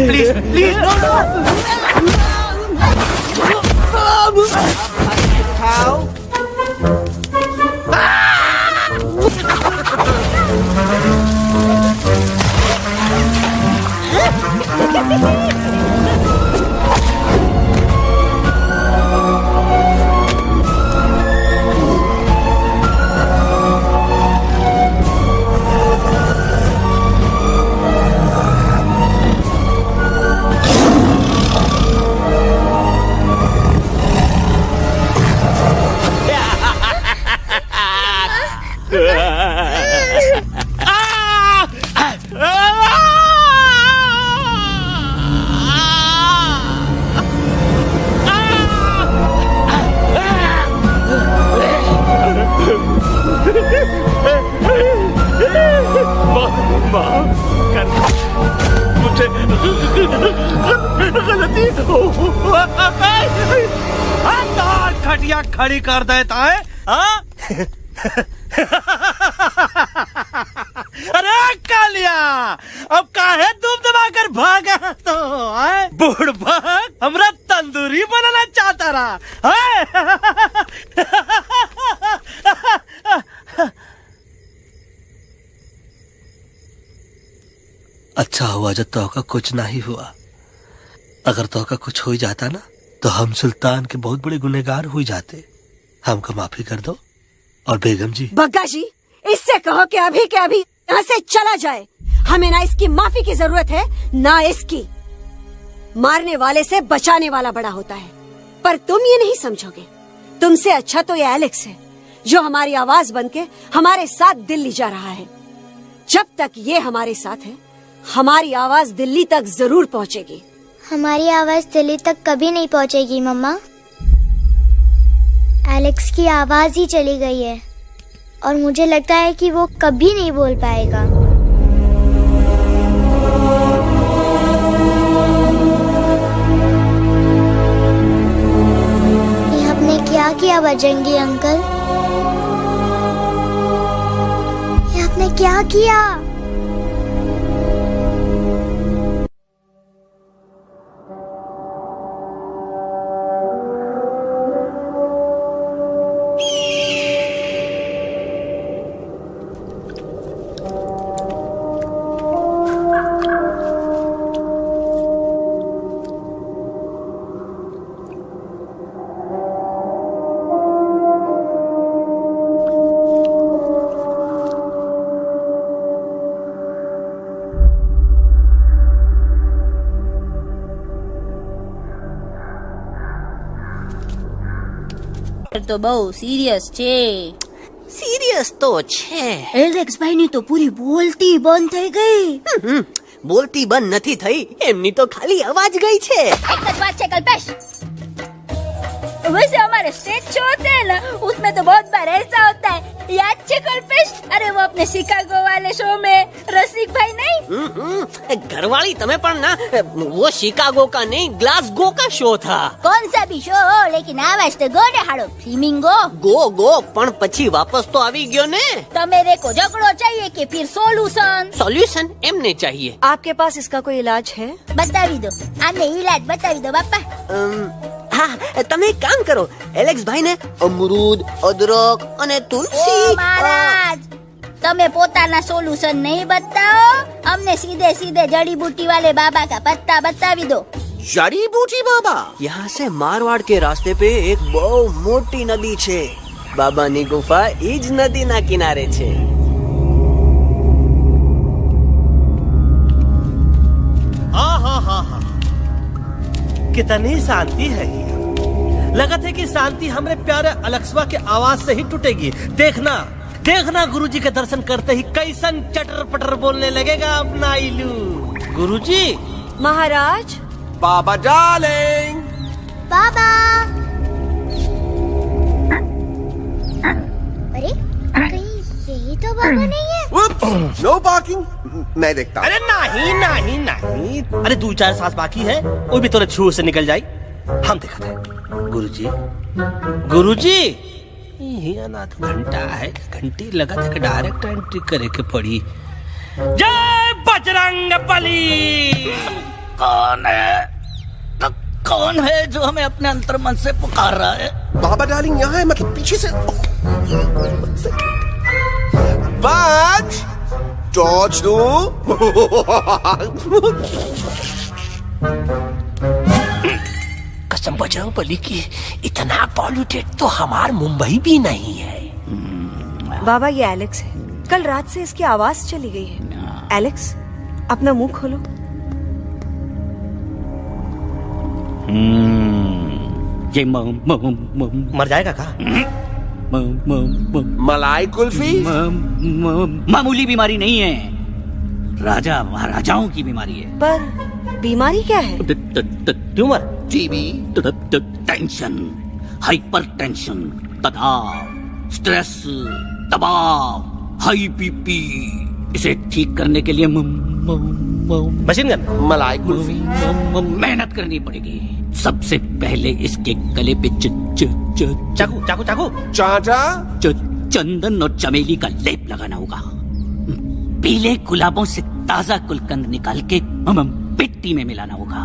प्लीज प्लीज उठाओ। खटिया खड़ी कर देता है। अरे कालिया, अब काहे धूप दबाकर भागा तो? बुढ़बा हमरा तंदूरी बनाना चाहता रहा। अच्छा हुआ जब तोका कुछ नहीं हुआ। अगर तोका कुछ हो जाता ना तो हम सुल्तान के बहुत बड़े गुनहगार हो जाते। हमको माफी कर दो। और बेगम जी, बग्गा जी, इससे कहो कि अभी के अभी यहाँ से चला जाए। हमें ना इसकी माफी की जरूरत है ना इसकी। मारने वाले से बचाने वाला बड़ा होता है, पर तुम ये नहीं समझोगे। तुमसे अच्छा तो ये एलेक्स है जो हमारी आवाज बनके हमारे साथ दिल्ली जा रहा है। जब तक ये हमारे साथ है, हमारी आवाज दिल्ली तक जरूर पहुँचेगी। हमारी आवाज दिल्ली तक कभी नहीं पहुँचेगी मम्मा। एलेक्स की आवाज ही चली गई है और मुझे लगता है कि वो कभी नहीं बोल पाएगा। ये आपने क्या किया बजरंगी अंकल? ये आपने क्या किया? તો બહુ સિરિયસ છે. સિરિયસ તો છે. એલેક્સ ભાઈ ની તો પૂરી બોલતી બંધ થઈ ગઈ. બોલતી બંધ નથી થઈ, એમની તો ખાલી અવાજ ગઈ છે. એક જ વાત છે કલ્પેશ, वैसे हमारे स्टेज शो होते हैं ना, उसमें तो बहुत बार ऐसा होता है, याद है कल्पेश? अरे वो अपने शिकागो वाले शो में रसिक भाई नहीं, घरवाली तुम्हें पण ना, वो शिकागो का नहीं ग्लासगो का शो था. कौन सा भी शो हो, लेकिन आवाज तो गो ने हाड़ो फ्लेमिंगो. गो पण પછી વાપસ તો આવી ગયો ને. तो मेरे को झगड़ो चाहिए कि फिर सॉल्यूशन एमने चाहिए. आपके पास इसका कोई इलाज है? बतावी दो, आने इलाज बतावी दो बापा. हाँ, તમે એક કામ કરો, એલેક્સ ભાઈ ને અમરૂદ, અદરક અને તુલસી. ओ महाराज, તમે પોતાના સોલ્યુશન नहीं बताओ, हमने सीधे सीधे जड़ी बूटी वाले बाबा का पत्ता बतावी दो. जड़ी बूटी बाबा? यहाँ से मारवाड़ के रास्ते पे एक बहुत मोटी नदी छे. बाबा नी गुफा इज नदी ना किनारे छे. हाँ, कितनी शांति है. लगा था कि शांति हमरे प्यारे अलेक्सवा के आवाज से ही टूटेगी. देखना गुरुजी के दर्शन करते ही कैसन चटर पटर बोलने लगेगा अपना इलू. गुरुजी. महाराज. बाबा डार्लिंग. बाबा. अरे कहीं यही तो बाबा नहीं है. No parking. मैं देखता. अरे नहीं. अरे 2-4 सांस बाकी है, वो भी तोरे छू से निकल जाई. हम देखते हैं. गुरुजी ये ना तो घंटा है, घंटी लगा था कि डायरेक्ट एंट्री करे के पड़ी. जय बजरंग बली. कौन है जो हमें अपने अंतर मन से पुकार रहा है? बाबा डार्लिंग यहाँ है, मतलब पीछे से. बाज टॉर्च दो. कसम बजरंग बली की, इतना पॉल्यूटेड तो हमार मुंबई भी नहीं है. बाबा ये एलेक्स है, कल रात से इसकी आवाज चली गई है. एलेक्स अपना मुंह खोलो. ये मर जाएगा का? मलाई कुल्फी? मामूली बीमारी नहीं है, राजा महाराजाओं की बीमारी है. पर बीमारी क्या है? Tumour, TB, tension, hyper tension, तनाव, स्ट्रेस, दबाव, हाई बीपी. इसे ठीक करने के लिए मशीन गन, मलाई कुल्फी, मेहनत करनी पड़ेगी. सबसे पहले इसके गले पे चाकू चाटा, चंदन और चमेली का लेप लगाना होगा. पीले गुलाबों से ताजा गुलकंद निकाल के मिट्टी में मिलाना होगा.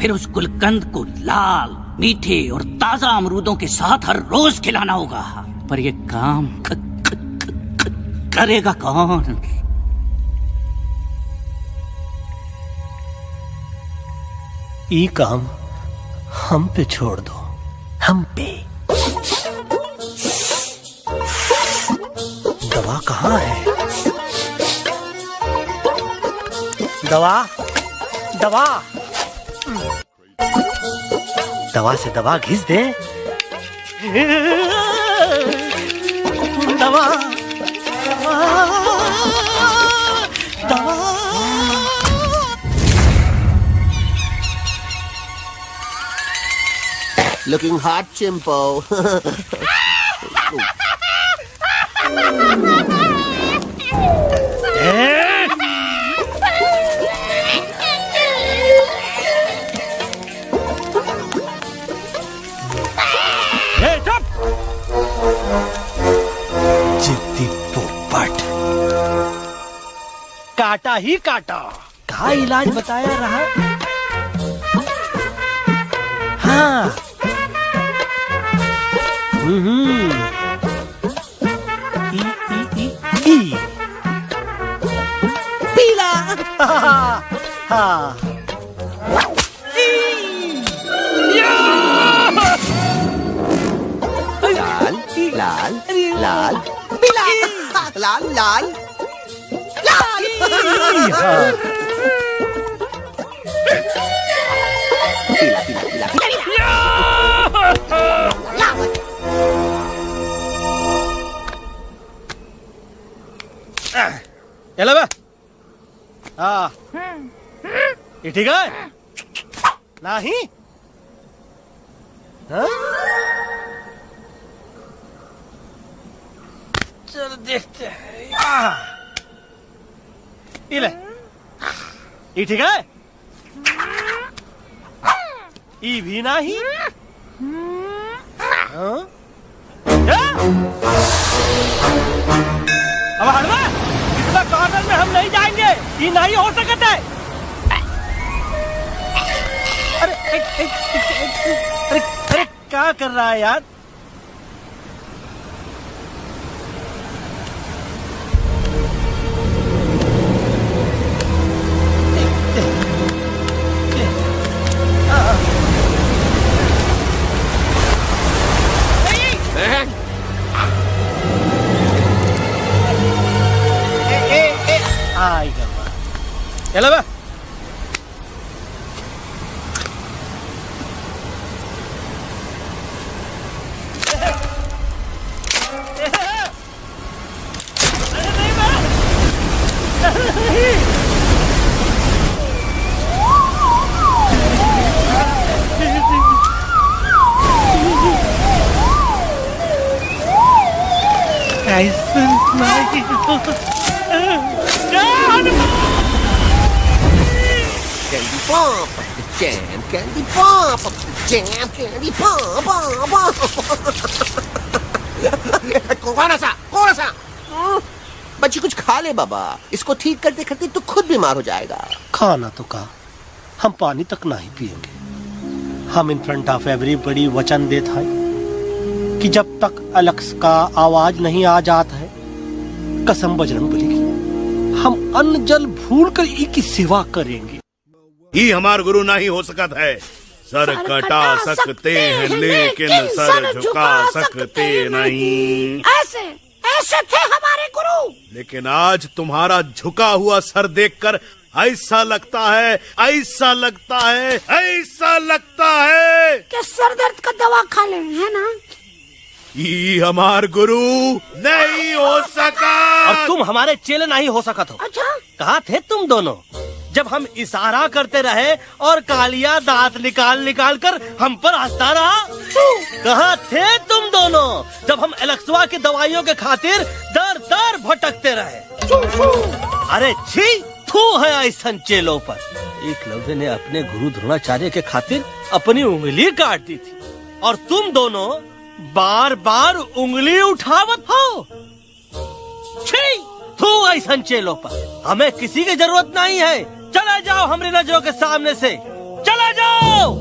फिर उस गुलकंद को लाल, मीठे और ताजा अमरूदों के साथ हर रोज खिलाना होगा. पर ये काम करेगा कौन? ये काम हम पे छोड़ दो. हम पे? दवा कहाँ है? दवा से दवा घिस दे. दवा. Looking hot, Chimpo. जिद्दी पोपट, काटा ही काटा। कहा इलाज बताया रहा? हाँ। ई पीला। हाँ। लाल लाल लाल पीला लाल लाल लाल। पीला पीला पीला। चलो बे। हाँ। ये ठीक है? नहीं? हाँ? चलो देखते हैं। ये ले। ये ठीक है? ये भी नहीं? हाँ? अब हलवा इतना कॉर्नर में हम नहीं जाएंगे। ये नहीं हो सकता है। अरे क्या कर रहा है यार? चलो बे। Candy pop, jam, candy pop, jam, candy pop, कौन सा? बच्ची कुछ खा ले बाबा, इसको ठीक करते करते तो खुद बीमार हो जाएगा। खाना तो कहा, हम पानी तक नहीं पिएंगे। हम इन फ्रंट ऑफ एवरीबॉडी वचन देते हैं कि जब तक एलेक्स का आवाज नहीं आ जाता है, कसम बजरंगबली की, हम अन्न जल भूल कर की सेवा करेंगे। ही हमार गुरु नहीं हो सकता है। सर कटा सकते हैं लेकिन सर झुका सकते नहीं। ऐसे थे हमारे गुरु। लेकिन आज तुम्हारा झुका हुआ सर देखकर ऐसा लगता है कि सर दर्द का दवा खा ले, है ना? ये हमार गुरु नहीं हो सका। और तुम हमारे चेले नहीं हो सका तो। अच्छा? कहाँ थे तुम दोनों जब हम इशारा करते रहे और कालिया दांत निकाल कर हम पर हंसता रहा? कहाँ थे तुम दोनों जब हम एलेक्सवा की दवाइयों के खातिर दर दर भटकते रहे? अरे छी, थू है ऐसा चेलों पर। एकलव्य ने अपने गुरु द्रोणाचार्य के खातिर अपनी उंगली काट दी थी और तुम दोनों बार बार उंगली उठावत हो। छी, थू ऐसा चेलों पर। हमें किसी की जरूरत नहीं है। चला जाओ हमारी नजरों के सामने से, चला जाओ।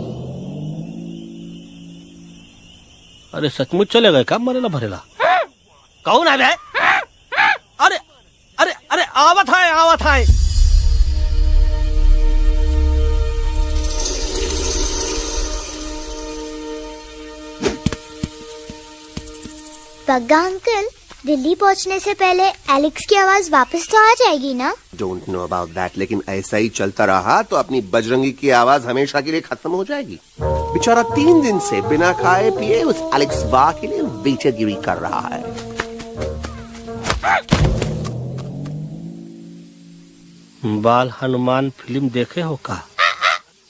अरे सचमुच चले गए, काम मरेला भरेला। कौन है बे? अरे अरे अरे आवत है। पग्गा अंकल, दिल्ली पहुंचने से पहले एलेक्स की आवाज वापस तो आ जाएगी ना? डोंट नो अबाउट दैट, लेकिन ऐसा ही चलता रहा तो अपनी बजरंगी की आवाज हमेशा के लिए खत्म हो जाएगी। बेचारा 3 दिन से बिना खाए पिए उस एलेक्स वाह के लिए वेटरगिरी कर रहा है। बाल हनुमान फिल्म देखे हो का?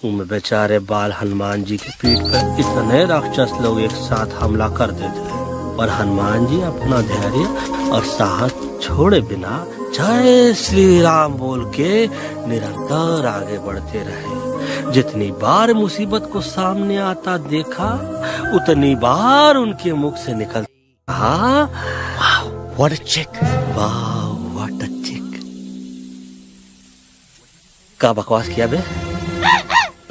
उनमें बेचारे बाल हनुमान जी की पीठ पर इतने राक्षस लोग एक साथ हमला कर देते हैं और हनुमान जी अपना धैर्य और साहस छोड़े बिना जय श्री राम बोल के निरंतर आगे बढ़ते रहे। जितनी बार मुसीबत को सामने आता देखा उतनी बार उनके मुख से निकल व्हाट अ चिक, वाह व्हाट अ चिक। का बकवास किया बे?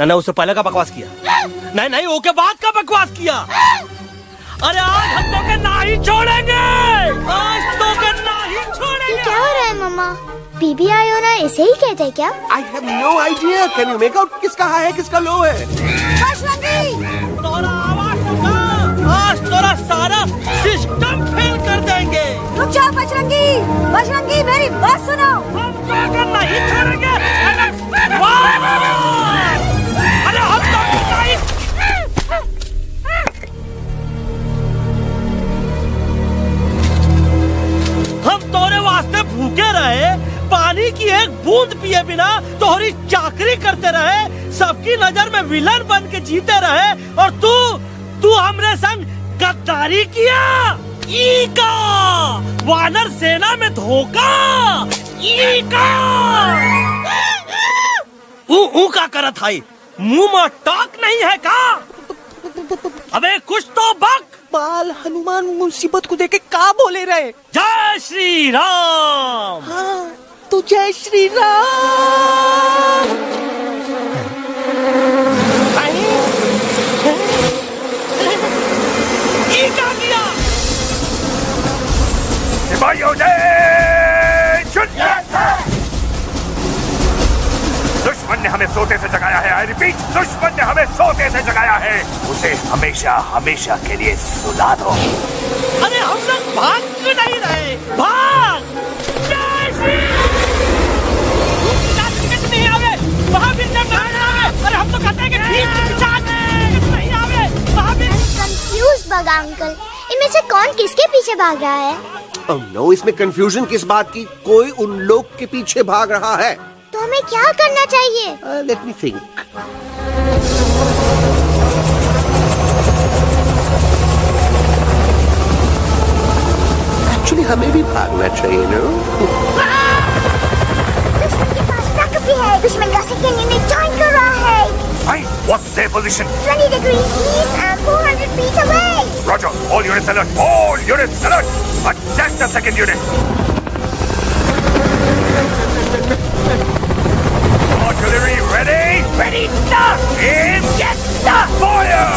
ना उससे पहले का बकवास किया? नहीं ओके बाद का बकवास किया। अरे आज हम तो के नहीं छोड़ेंगे, आज तो के नहीं छोड़ेंगे। ये क्या हो रहा है मम्मा? बीबी आई हो ना, ऐसे ही कहते हैं क्या? I have no idea. Can you make out किसका हाई है किसका लो है? तोरा आवाज तो आज तोरा सारा सिस्टम फेल कर देंगे। रुक जाओ बजरंगी, बजरंगी मेरी बात सुनो। हम तो नहीं छोड़ेंगे। अरे हम तो नहीं। हम तोरे वास्ते भूखे रहे, पानी की एक बूंद पिए बिना तोहरी चाकरी करते रहे, सबकी नजर में विलन बन के जीते रहे, और तू हमरे संग गद्दारी किया। ईका वानर सेना में धोखा। ईका ऊ का करत है, मुंह में टाक नहीं है का? अबे कुछ तो बक। बाल हनुमान मुसीबत को देखे का बोले रहे? जय श्री राम। हाँ तो जय श्री राम। ये क्या किया? सिपाहियों दुश्मन ने हमें सोते से जगाया है। आई रिपीट, दुश्मन ने हमें सोते से जगाया है। उसे हमेशा हमेशा के लिए सुला दो। अरे हम लोग भाग क्यों नहीं रहे? भाग! नहीं आवे, महावीर जब नहीं आवे। अरे हम तो कहते हैं कि नहीं आवे, महावीर। कंफ्यूज बगा अंकल, इनमें से कौन किसके पीछे भाग रहा है? नो, इसमें कंफ्यूजन किस बात की? कोई उन लोग के पीछे भाग रहा है। तो हमें क्या करना चाहिए? Let me think. एक्चुअली हमें भी भागना चाहिए ना। दुश्मन के पास ताकत भी है। दुश्मन का सेकंड यूनिट ज्वाइन कर रहा है। What's their position? 20 degrees east and 400 feet away. Roger. All units alert. All units alert. Attack the second unit. Artillery ready? Ready, start! Aim! Yes, start! Fire!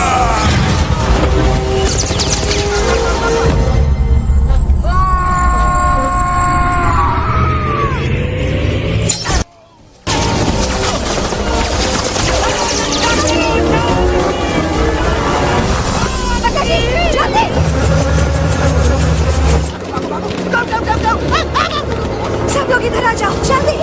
सब लोग इधर आ जाओ, जल्दी।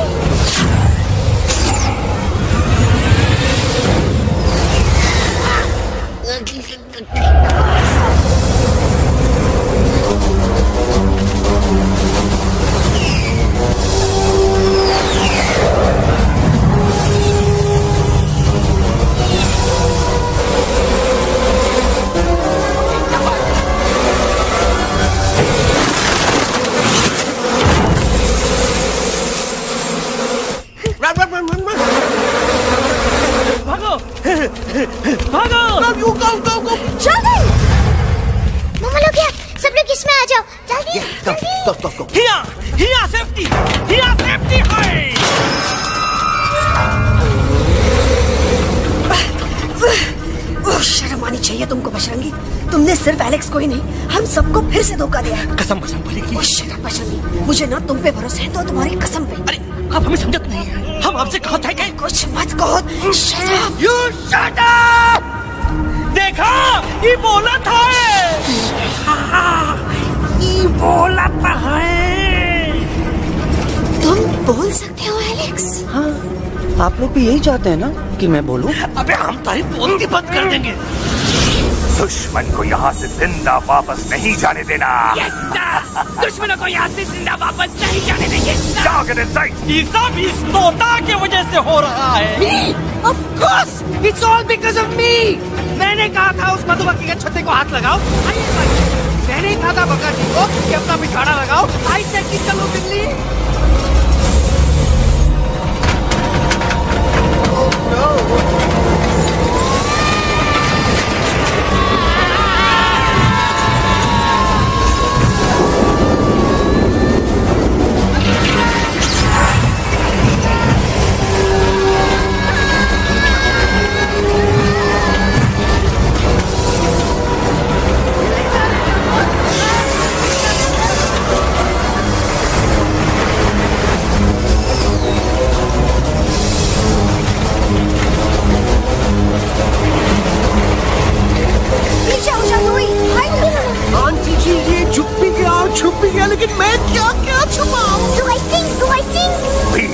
भागो! go! जल्दी! मम्मा लोग यहाँ, सब लोग इसमें आ जाओ, जल्दी! Go! Here, safety! Here, safety! शर्म आनी चाहिए तुमको बजरंगी। तुमने सिर्फ एलेक्स को ही नहीं, हम सबको फिर से धोखा दिया है। कसम भली की। बजरंगी, मुझे ना तुम पे भरोसा है तो तुम्हारी कसम पे। अरे आप हमें समझत नहीं है। हम आपसे कहा था कि कुछ मत कहो। You shut up! देखा, ये बोला था। ये बोला था। तुम बोल सकते हो एलेक्स? हाँ, आप लोग भी यही चाहते हैं ना कि मैं बोलूं? अबे हम तारी बोलती बंद कर देंगे। दुश्मन को यहाँ से जिंदा वापस नहीं जाने देना। दुश्मनों को यहाँ से जिंदा वापस नहीं जाने देंगे। जाओ get inside। ये सब इस तोता की वजह से हो रहा है। Me? Of course, it's all because of me। मैंने कहा था उस मधुमक्खी के छत्ते को हाथ लगाओ। मैंने देखना था बका जी को कि अपना पिछाड़ा लगाओ। आई से कि चलो बिल्ली। आंटी जी ये छुप भी गया लेकिन मैं क्या छुपाऊं? Do I sing? Be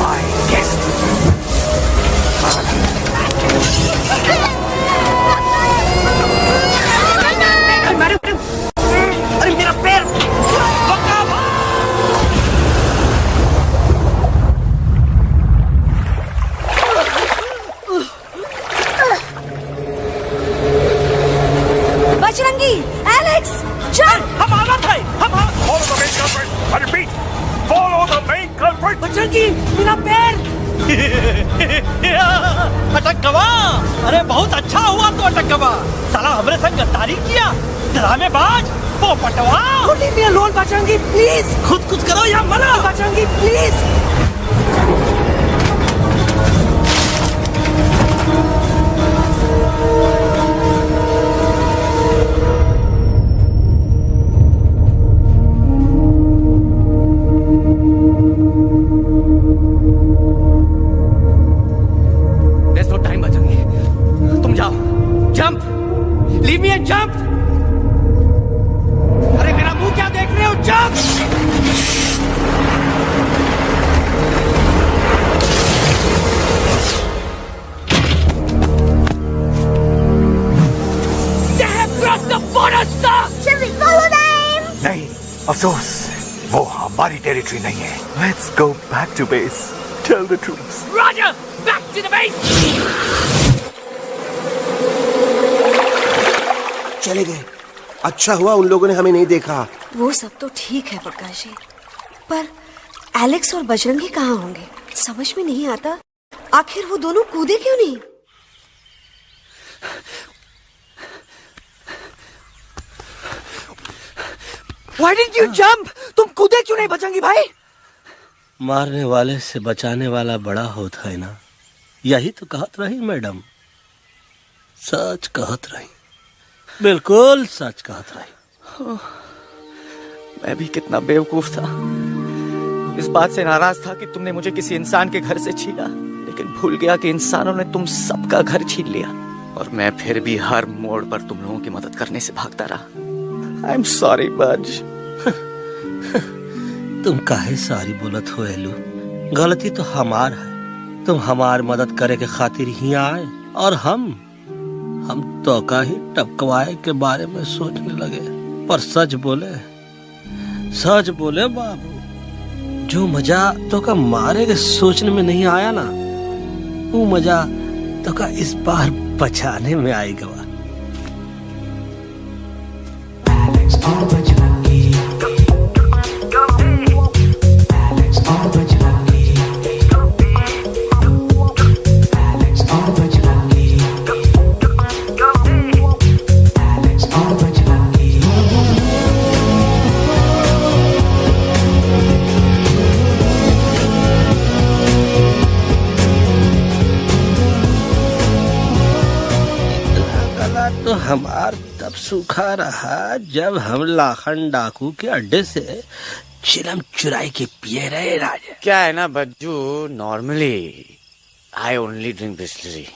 my guest. अरे मेरा पैर। बजरंगी, एलेक्स, चल। हम आलत है। Follow the main culprit. I repeat, follow the main culprit. Bajrangi, मेरा पैर। अटक गवा। अरे बहुत अच्छा हुआ तो अटक गवा। साला हमरे संग गद्दारी किया, ड्रामेबाज, पोपटवा। Leave me alone, Bajrangi, please. खुद कुछ करो या मरो। Bajrangi, please. There's no time, Bajrangi. तुम जाओ। Jump. Leave me and jump. अरे मेरा मुंह क्या देख रहे हो? Jump. They have crossed the border, sir. Shall we follow them? नहीं, अफसोस वो हमारी टेरिटरी नहीं है। Let's go back to base. Tell the troops. Roger. Back to the base. चले गए। अच्छा हुआ उन लोगों ने हमें नहीं देखा। वो सब तो ठीक है प्रकाश जी, पर एलेक्स और बजरंगी कहाँ होंगे? समझ में नहीं आता आखिर वो दोनों कूदे क्यों नहीं? Why didn't you jump? तुम कूदे क्यों नहीं बजरंगी भाई? मारने वाले से बचाने वाला बड़ा होता है ना, यही तो कहत रही मैडम। सच कहत रही, बिल्कुल सच कहत रही। मैं भी कितना बेवकूफ था। इस बात से नाराज था कि तुमने मुझे किसी इंसान के घर से छीना, लेकिन भूल गया कि इंसानों ने तुम सबका घर छीन लिया और मैं फिर भी हर मोड़ पर तुम लोगों की मदद करने से भागता रहा। आई एम सॉरी बज। तुम काहे सारी बोलत हो एलू? गलती तो हमार है। तुम हमार मदद करे के खातिर ही आए और हम तो का ही टपकवाए के बारे में सोचने लगे। पर सच बोले बाबू, जो मजा तो का मारे के सोचने में नहीं आया ना, वो मजा तो का इस बार बचाने में आएगा। तो हमार तब सूखा रहा जब हम लाखन डाकू के अड्डे से चिलम चुराई के पिए रहे राजा। क्या है ना Bajju, normally I only drink Bisleri,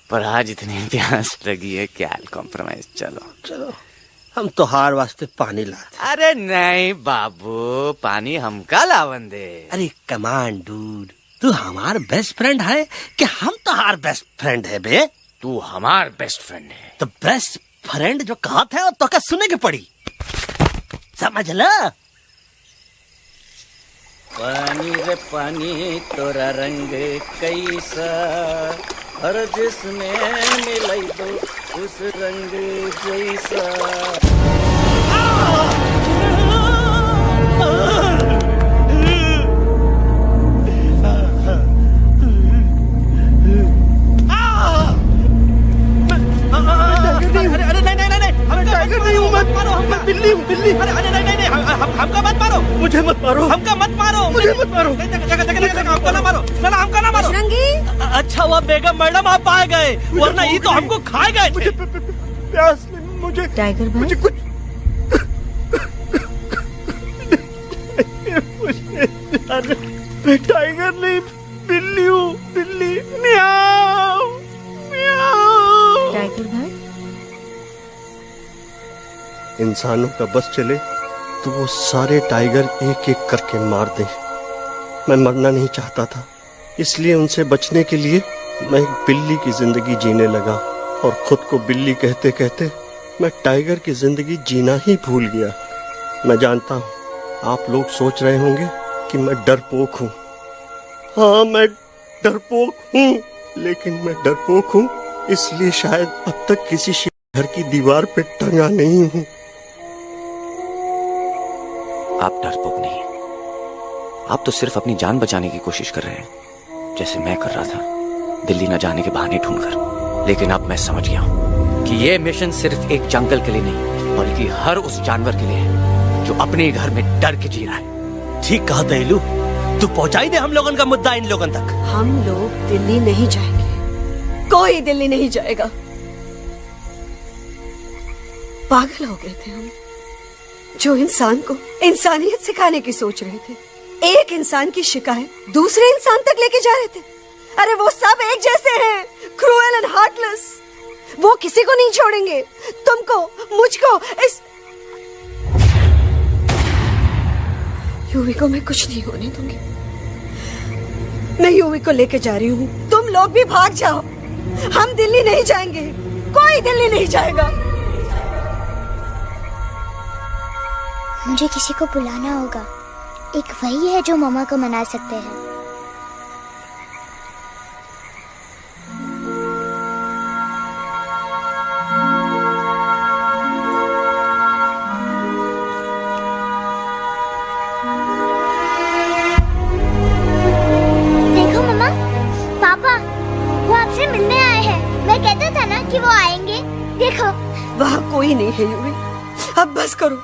पर आज इतनी प्यास लगी है कि आई कॉम्प्रोमाइज। चलो हम तोहार वास्ते पानी लाते। अरे नहीं बाबू, पानी हमका लावन दे। अरे कमान डूड, तू हमार बेस्ट फ्रेंड है कि हम तोहार बेस्ट फ्रेंड है बे? तू हमार बेस्ट फ्रेंड है तो बेस्ट फ्रेंड जो कहत है तो क्या सुने की पड़ी, समझ ला। पानी रे पानी तोरा रंग कैसा, हर जिसमें मिलाई दो उस रंग जैसा। हमका मत मारो, मुझे मत मारो, हमका मत मारो, मुझे मत मारो, हमको ना मारो, ना हमका ना मारो। बजरंगी, अच्छा हुआ बेगम मैडम आप आ गए, वरना ये तो हमको खा गए। मुझे प्यास, मुझे टाइगर भाई, मुझे कुछ मैं टाइगर नहीं, बिल्ली हूँ, बिल्ली। म्याऊ म्याऊ। टाइगर भाई, इंसानों का बस चले तो वो सारे टाइगर एक एक करके मार दें। मैं मरना नहीं चाहता था, इसलिए उनसे बचने के लिए मैं एक बिल्ली की जिंदगी जीने लगा और खुद को बिल्ली कहते कहते मैं टाइगर की जिंदगी जीना ही भूल गया। मैं जानता हूँ आप लोग सोच रहे होंगे कि मैं डरपोक हूँ। हाँ, मैं डरपोक हूँ, लेकिन मैं डरपोक हूँ इसलिए शायद अब तक किसी घर की दीवार पे टंगा नहीं हूँ। आप डरपोक नहीं, आप तो सिर्फ अपनी जान बचाने की कोशिश कर रहे हैं, जैसे मैं कर रहा था दिल्ली न जाने के बहाने ढूंढकर। लेकिन अब मैं समझ गया हूं कि यह मिशन सिर्फ एक जंगल के लिए नहीं, बल्कि हर उस जानवर के लिए है जो अपने घर में डर के जी रहा है। ठीक कहा दहलू, तू पहुंचाई दे हम लोगन का मुद्दा इन लोगन तक। हम लोग दिल्ली नहीं जाएंगे, कोई दिल्ली नहीं जाएगा। पागल हो गए थे हम, जो इंसान को इंसानियत सिखाने की सोच रहे थे। एक इंसान की शिकायत दूसरे इंसान तक लेके जा रहे थे। अरे वो सब एक जैसे हैं, क्रूएल एंड हार्टलेस। वो किसी को नहीं छोड़ेंगे, तुमको, मुझको, इस यूवी को मैं कुछ नहीं होने दूंगी। मैं यूवी को लेके जा रही हूँ, तुम लोग भी भाग जाओ। हम दिल्ली नहीं जाएंगे, कोई दिल्ली नहीं जाएगा। मुझे किसी को बुलाना होगा, एक वही है जो मामा को मना सकते हैं। देखो मामा, पापा वो आपसे मिलने आए हैं। मैं कहता था ना कि वो आएंगे। देखो वहाँ कोई नहीं है यूवी, अब बस करो।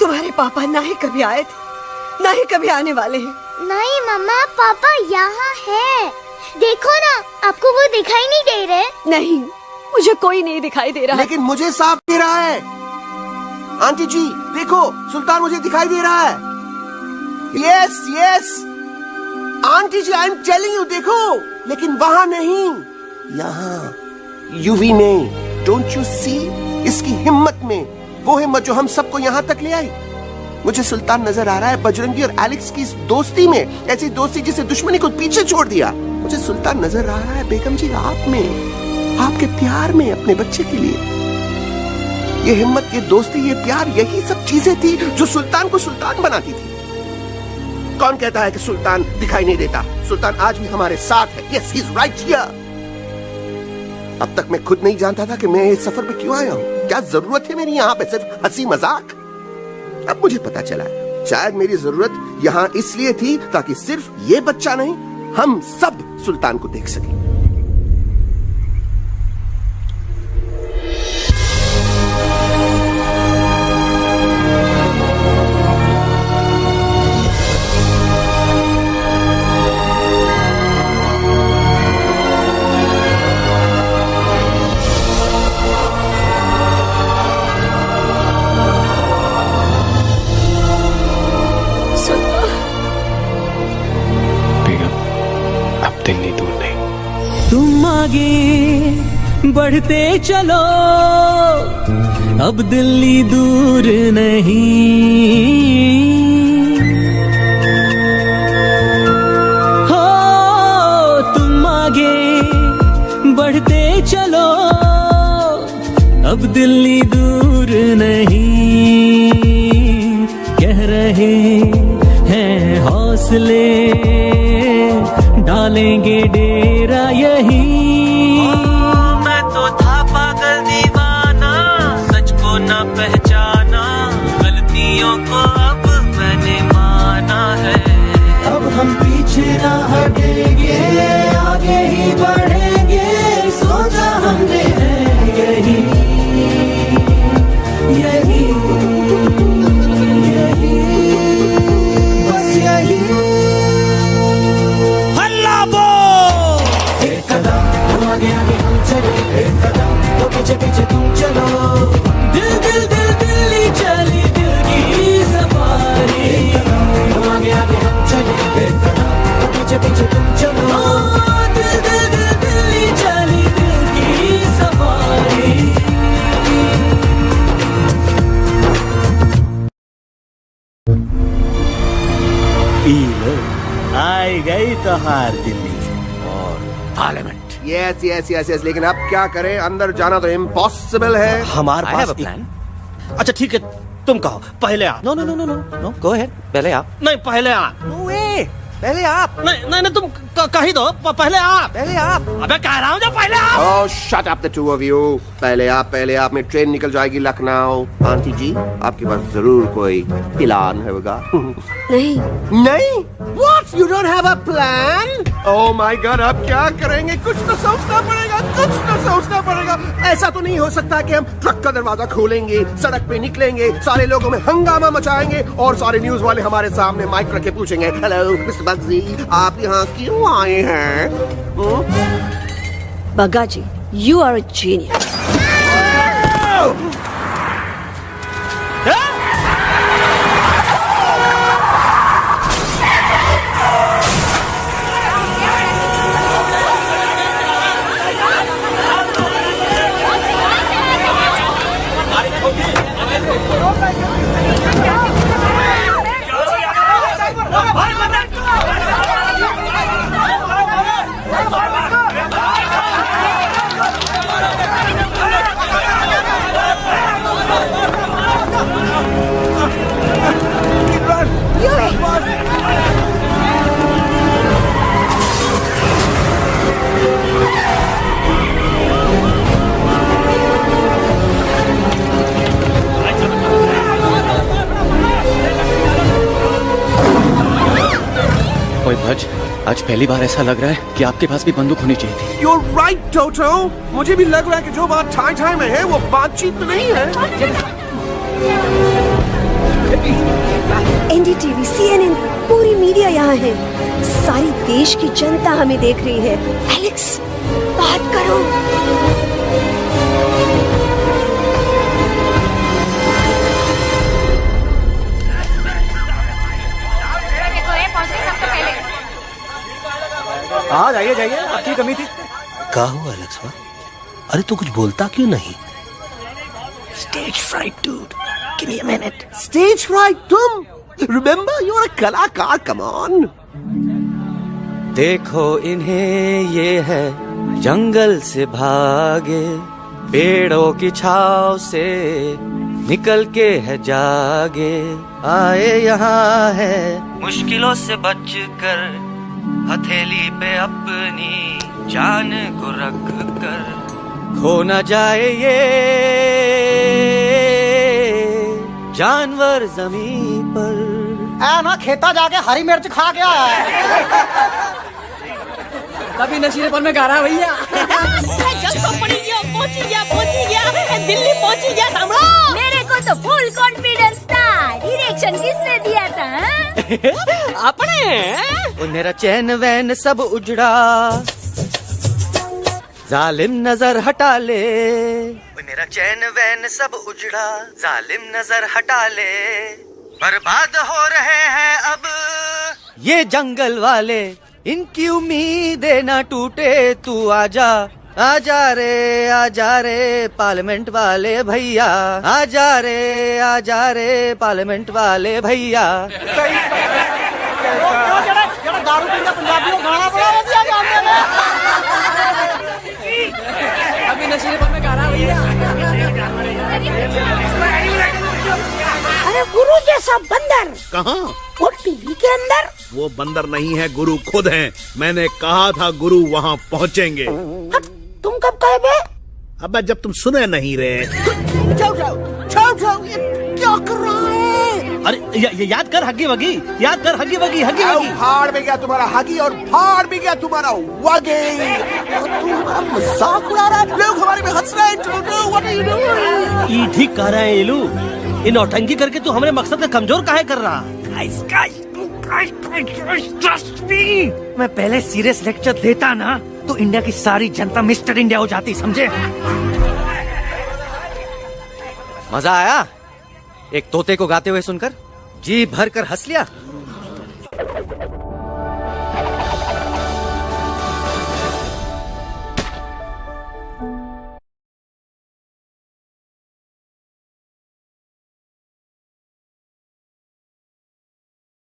तुम्हारे पापा ना ही कभी आए थे, ना ही कभी आने वाले हैं। नहीं मामा, पापा यहाँ है। देखो ना, आपको वो दिखाई नहीं दे रहे? नहीं, मुझे कोई नहीं दिखाई दे रहा। लेकिन मुझे साफ दे रहा है। आंटी जी देखो, सुल्तान मुझे दिखाई दे रहा है। Yes yes aunty ji, I am telling you, देखो। लेकिन वहाँ नहीं, यहाँ यूवी में। डोंट यू सी इसकी हिम्मत में, वो हिम्मत जो हम सबको यहाँ तक ले आई। मुझे सुल्तान नजर आ रहा है बजरंगी और एलेक्स की इस दोस्ती में, ऐसी दोस्ती जिसे दुश्मनी को पीछे छोड़ दिया। मुझे सुल्तान नजर आ रहा है बेगम जी आप में, आपके प्यार में अपने बच्चे के लिए। ये हिम्मत, ये दोस्ती, ये प्यार, यही सब चीजें थी जो सुल्तान को सुल्तान बनाती थी। कौन कहता है कि सुल्तान दिखाई नहीं देता? सुल्तान आज भी हमारे साथ है। Yes, he is right here. अब तक मैं खुद नहीं जानता था कि मैं इस सफर पे क्यों आया हूँ। क्या जरूरत है मेरी यहाँ पे सिर्फ हंसी मजाक? अब मुझे पता चला है, शायद मेरी जरूरत यहाँ इसलिए थी ताकि सिर्फ ये बच्चा नहीं, हम सब सुल्तान को देख सकें। तुम आगे बढ़ते चलो, अब दिल्ली दूर नहीं। हो तुम आगे बढ़ते चलो, अब दिल्ली दूर नहीं। कह रहे हैं हौसले, डालेंगे डेरा यही। मैं तो था पागल दीवाना, सच को न पहचाना, गलतियों को अब मैंने माना है। अब हम पीछे ना हटेंगे, आगे ही बढ़ेंगे, सोचा हमने है यही यही यही। गई तो हार दिल्ली और parliament. Yes yes yes yes, लेकिन अब क्या करें, अंदर जाना तो इम्पॉसिबल है। हमारे पास प्लान। अच्छा ठीक है, तुम कहो पहले आप। No no no no no no, go ahead, पहले आप। नहीं पहले आप। नो वे, पहले आप। नहीं नहीं नहीं, तुम कह ही दो, पहले आप। पहले आप। अबे कह रहा हूँ जो पहले आप। Oh shut up the two of you. पहले आप में ट्रेन निकल जाएगी लखनऊ। आंटी जी, आपके पास जरूर कोई प्लान होगा। नहीं नहीं, What? You don't have a plan? Oh my God, अब क्या करेंगे? कुछ तो सोचना पड़ेगा, कुछ तो सोचना पड़ेगा। ऐसा तो नहीं हो सकता कि हम ट्रक का दरवाजा खोलेंगे, सड़क पे निकलेंगे, सारे लोगों में हंगामा मचाएंगे और सारे न्यूज वाले हमारे सामने माइक रख के पूछेंगे, हेलो मिस्टर बग्सी, आप यहाँ क्यों आए हैं? बग्गा जी, you are a genius. भज, आज पहली बार ऐसा लग रहा है कि आपके पास भी बंदूक होनी चाहिए थी। You're right, Toto. मुझे भी लग रहा है कि जो बात ठाई में है वो बातचीत में नहीं है। NDTV, CNN, पूरी मीडिया यहाँ है। सारी देश की जनता हमें देख रही है। एलेक्स, बात करो। हाँ जाइए जाइए, आपकी कमी थी। क्या हुआ एलेक्स? अरे तू कुछ बोलता क्यों नहीं? Stage fright, dude. Give me a minute. Stage fright, तुम? Remember, you're a कलाकार. Come on. देखो इन्हें, ये है जंगल से भागे, पेड़ों की छाव से निकल के है जागे, आए यहाँ है मुश्किलों से बचकर, हथेली पे अपनी जान को रख कर, खो न जाए ये जानवर जमीन पर। ना खेता जाके हरी मिर्च खा गया है। कभी नशीलेपन में गा रहा भैया। दिल्ली पहुंची गया, सामलो। मेरे को तो फुल कॉन्फिडेंस था। डायरेक्शन किसने दिया था? अपने। मेरा चैन वैन सब उजड़ा, जालिम नजर हटा ले। मेरा चैन वैन सब उजड़ा, जालिम नजर हटा ले, बर्बाद हो रहे हैं अब ये जंगल वाले, इनकी उम्मीदें ना टूटे, तू आजा आजा रे पार्लियामेंट वाले भैया, आजा रे पार्लियामेंट वाले भैया। दारू पीना पंजाबियों गाना बड़ा दिया जाने में। अभी नशीलेपन में गा रहा भैया। अरे गुरु जैसा बंदर कहाँ? वो टीवी के अंदर। वो बंदर नहीं है, गुरु खुद हैं। मैंने कहा था गुरु वहाँ पहुँचेंगे। तुम कब कहे बे? अबे जब तुम सुने नहीं रहे। क्या कर रहा है? अरे ये याद कर हगी वगी, याद कर हगी वगी, हगी वगी। भाड़ में गया तुम्हारा हगी और भाड़ में गया तुम्हारा वगे। तुम्हारा मजाक उड़ा रहा है, लोग हमारे में हंस रहे हैं। What are you doing? ये ठीक कह रहे हैं इलू, इन नौटंकी करके तू हमारे मकसद का कमजोर काहे कर रहा? मैं पहले सीरियस लेक्चर देता ना तो इंडिया की सारी जनता मिस्टर इंडिया हो जाती, समझे? मजा आया एक तोते को गाते हुए सुनकर? जी भर कर हंस लिया?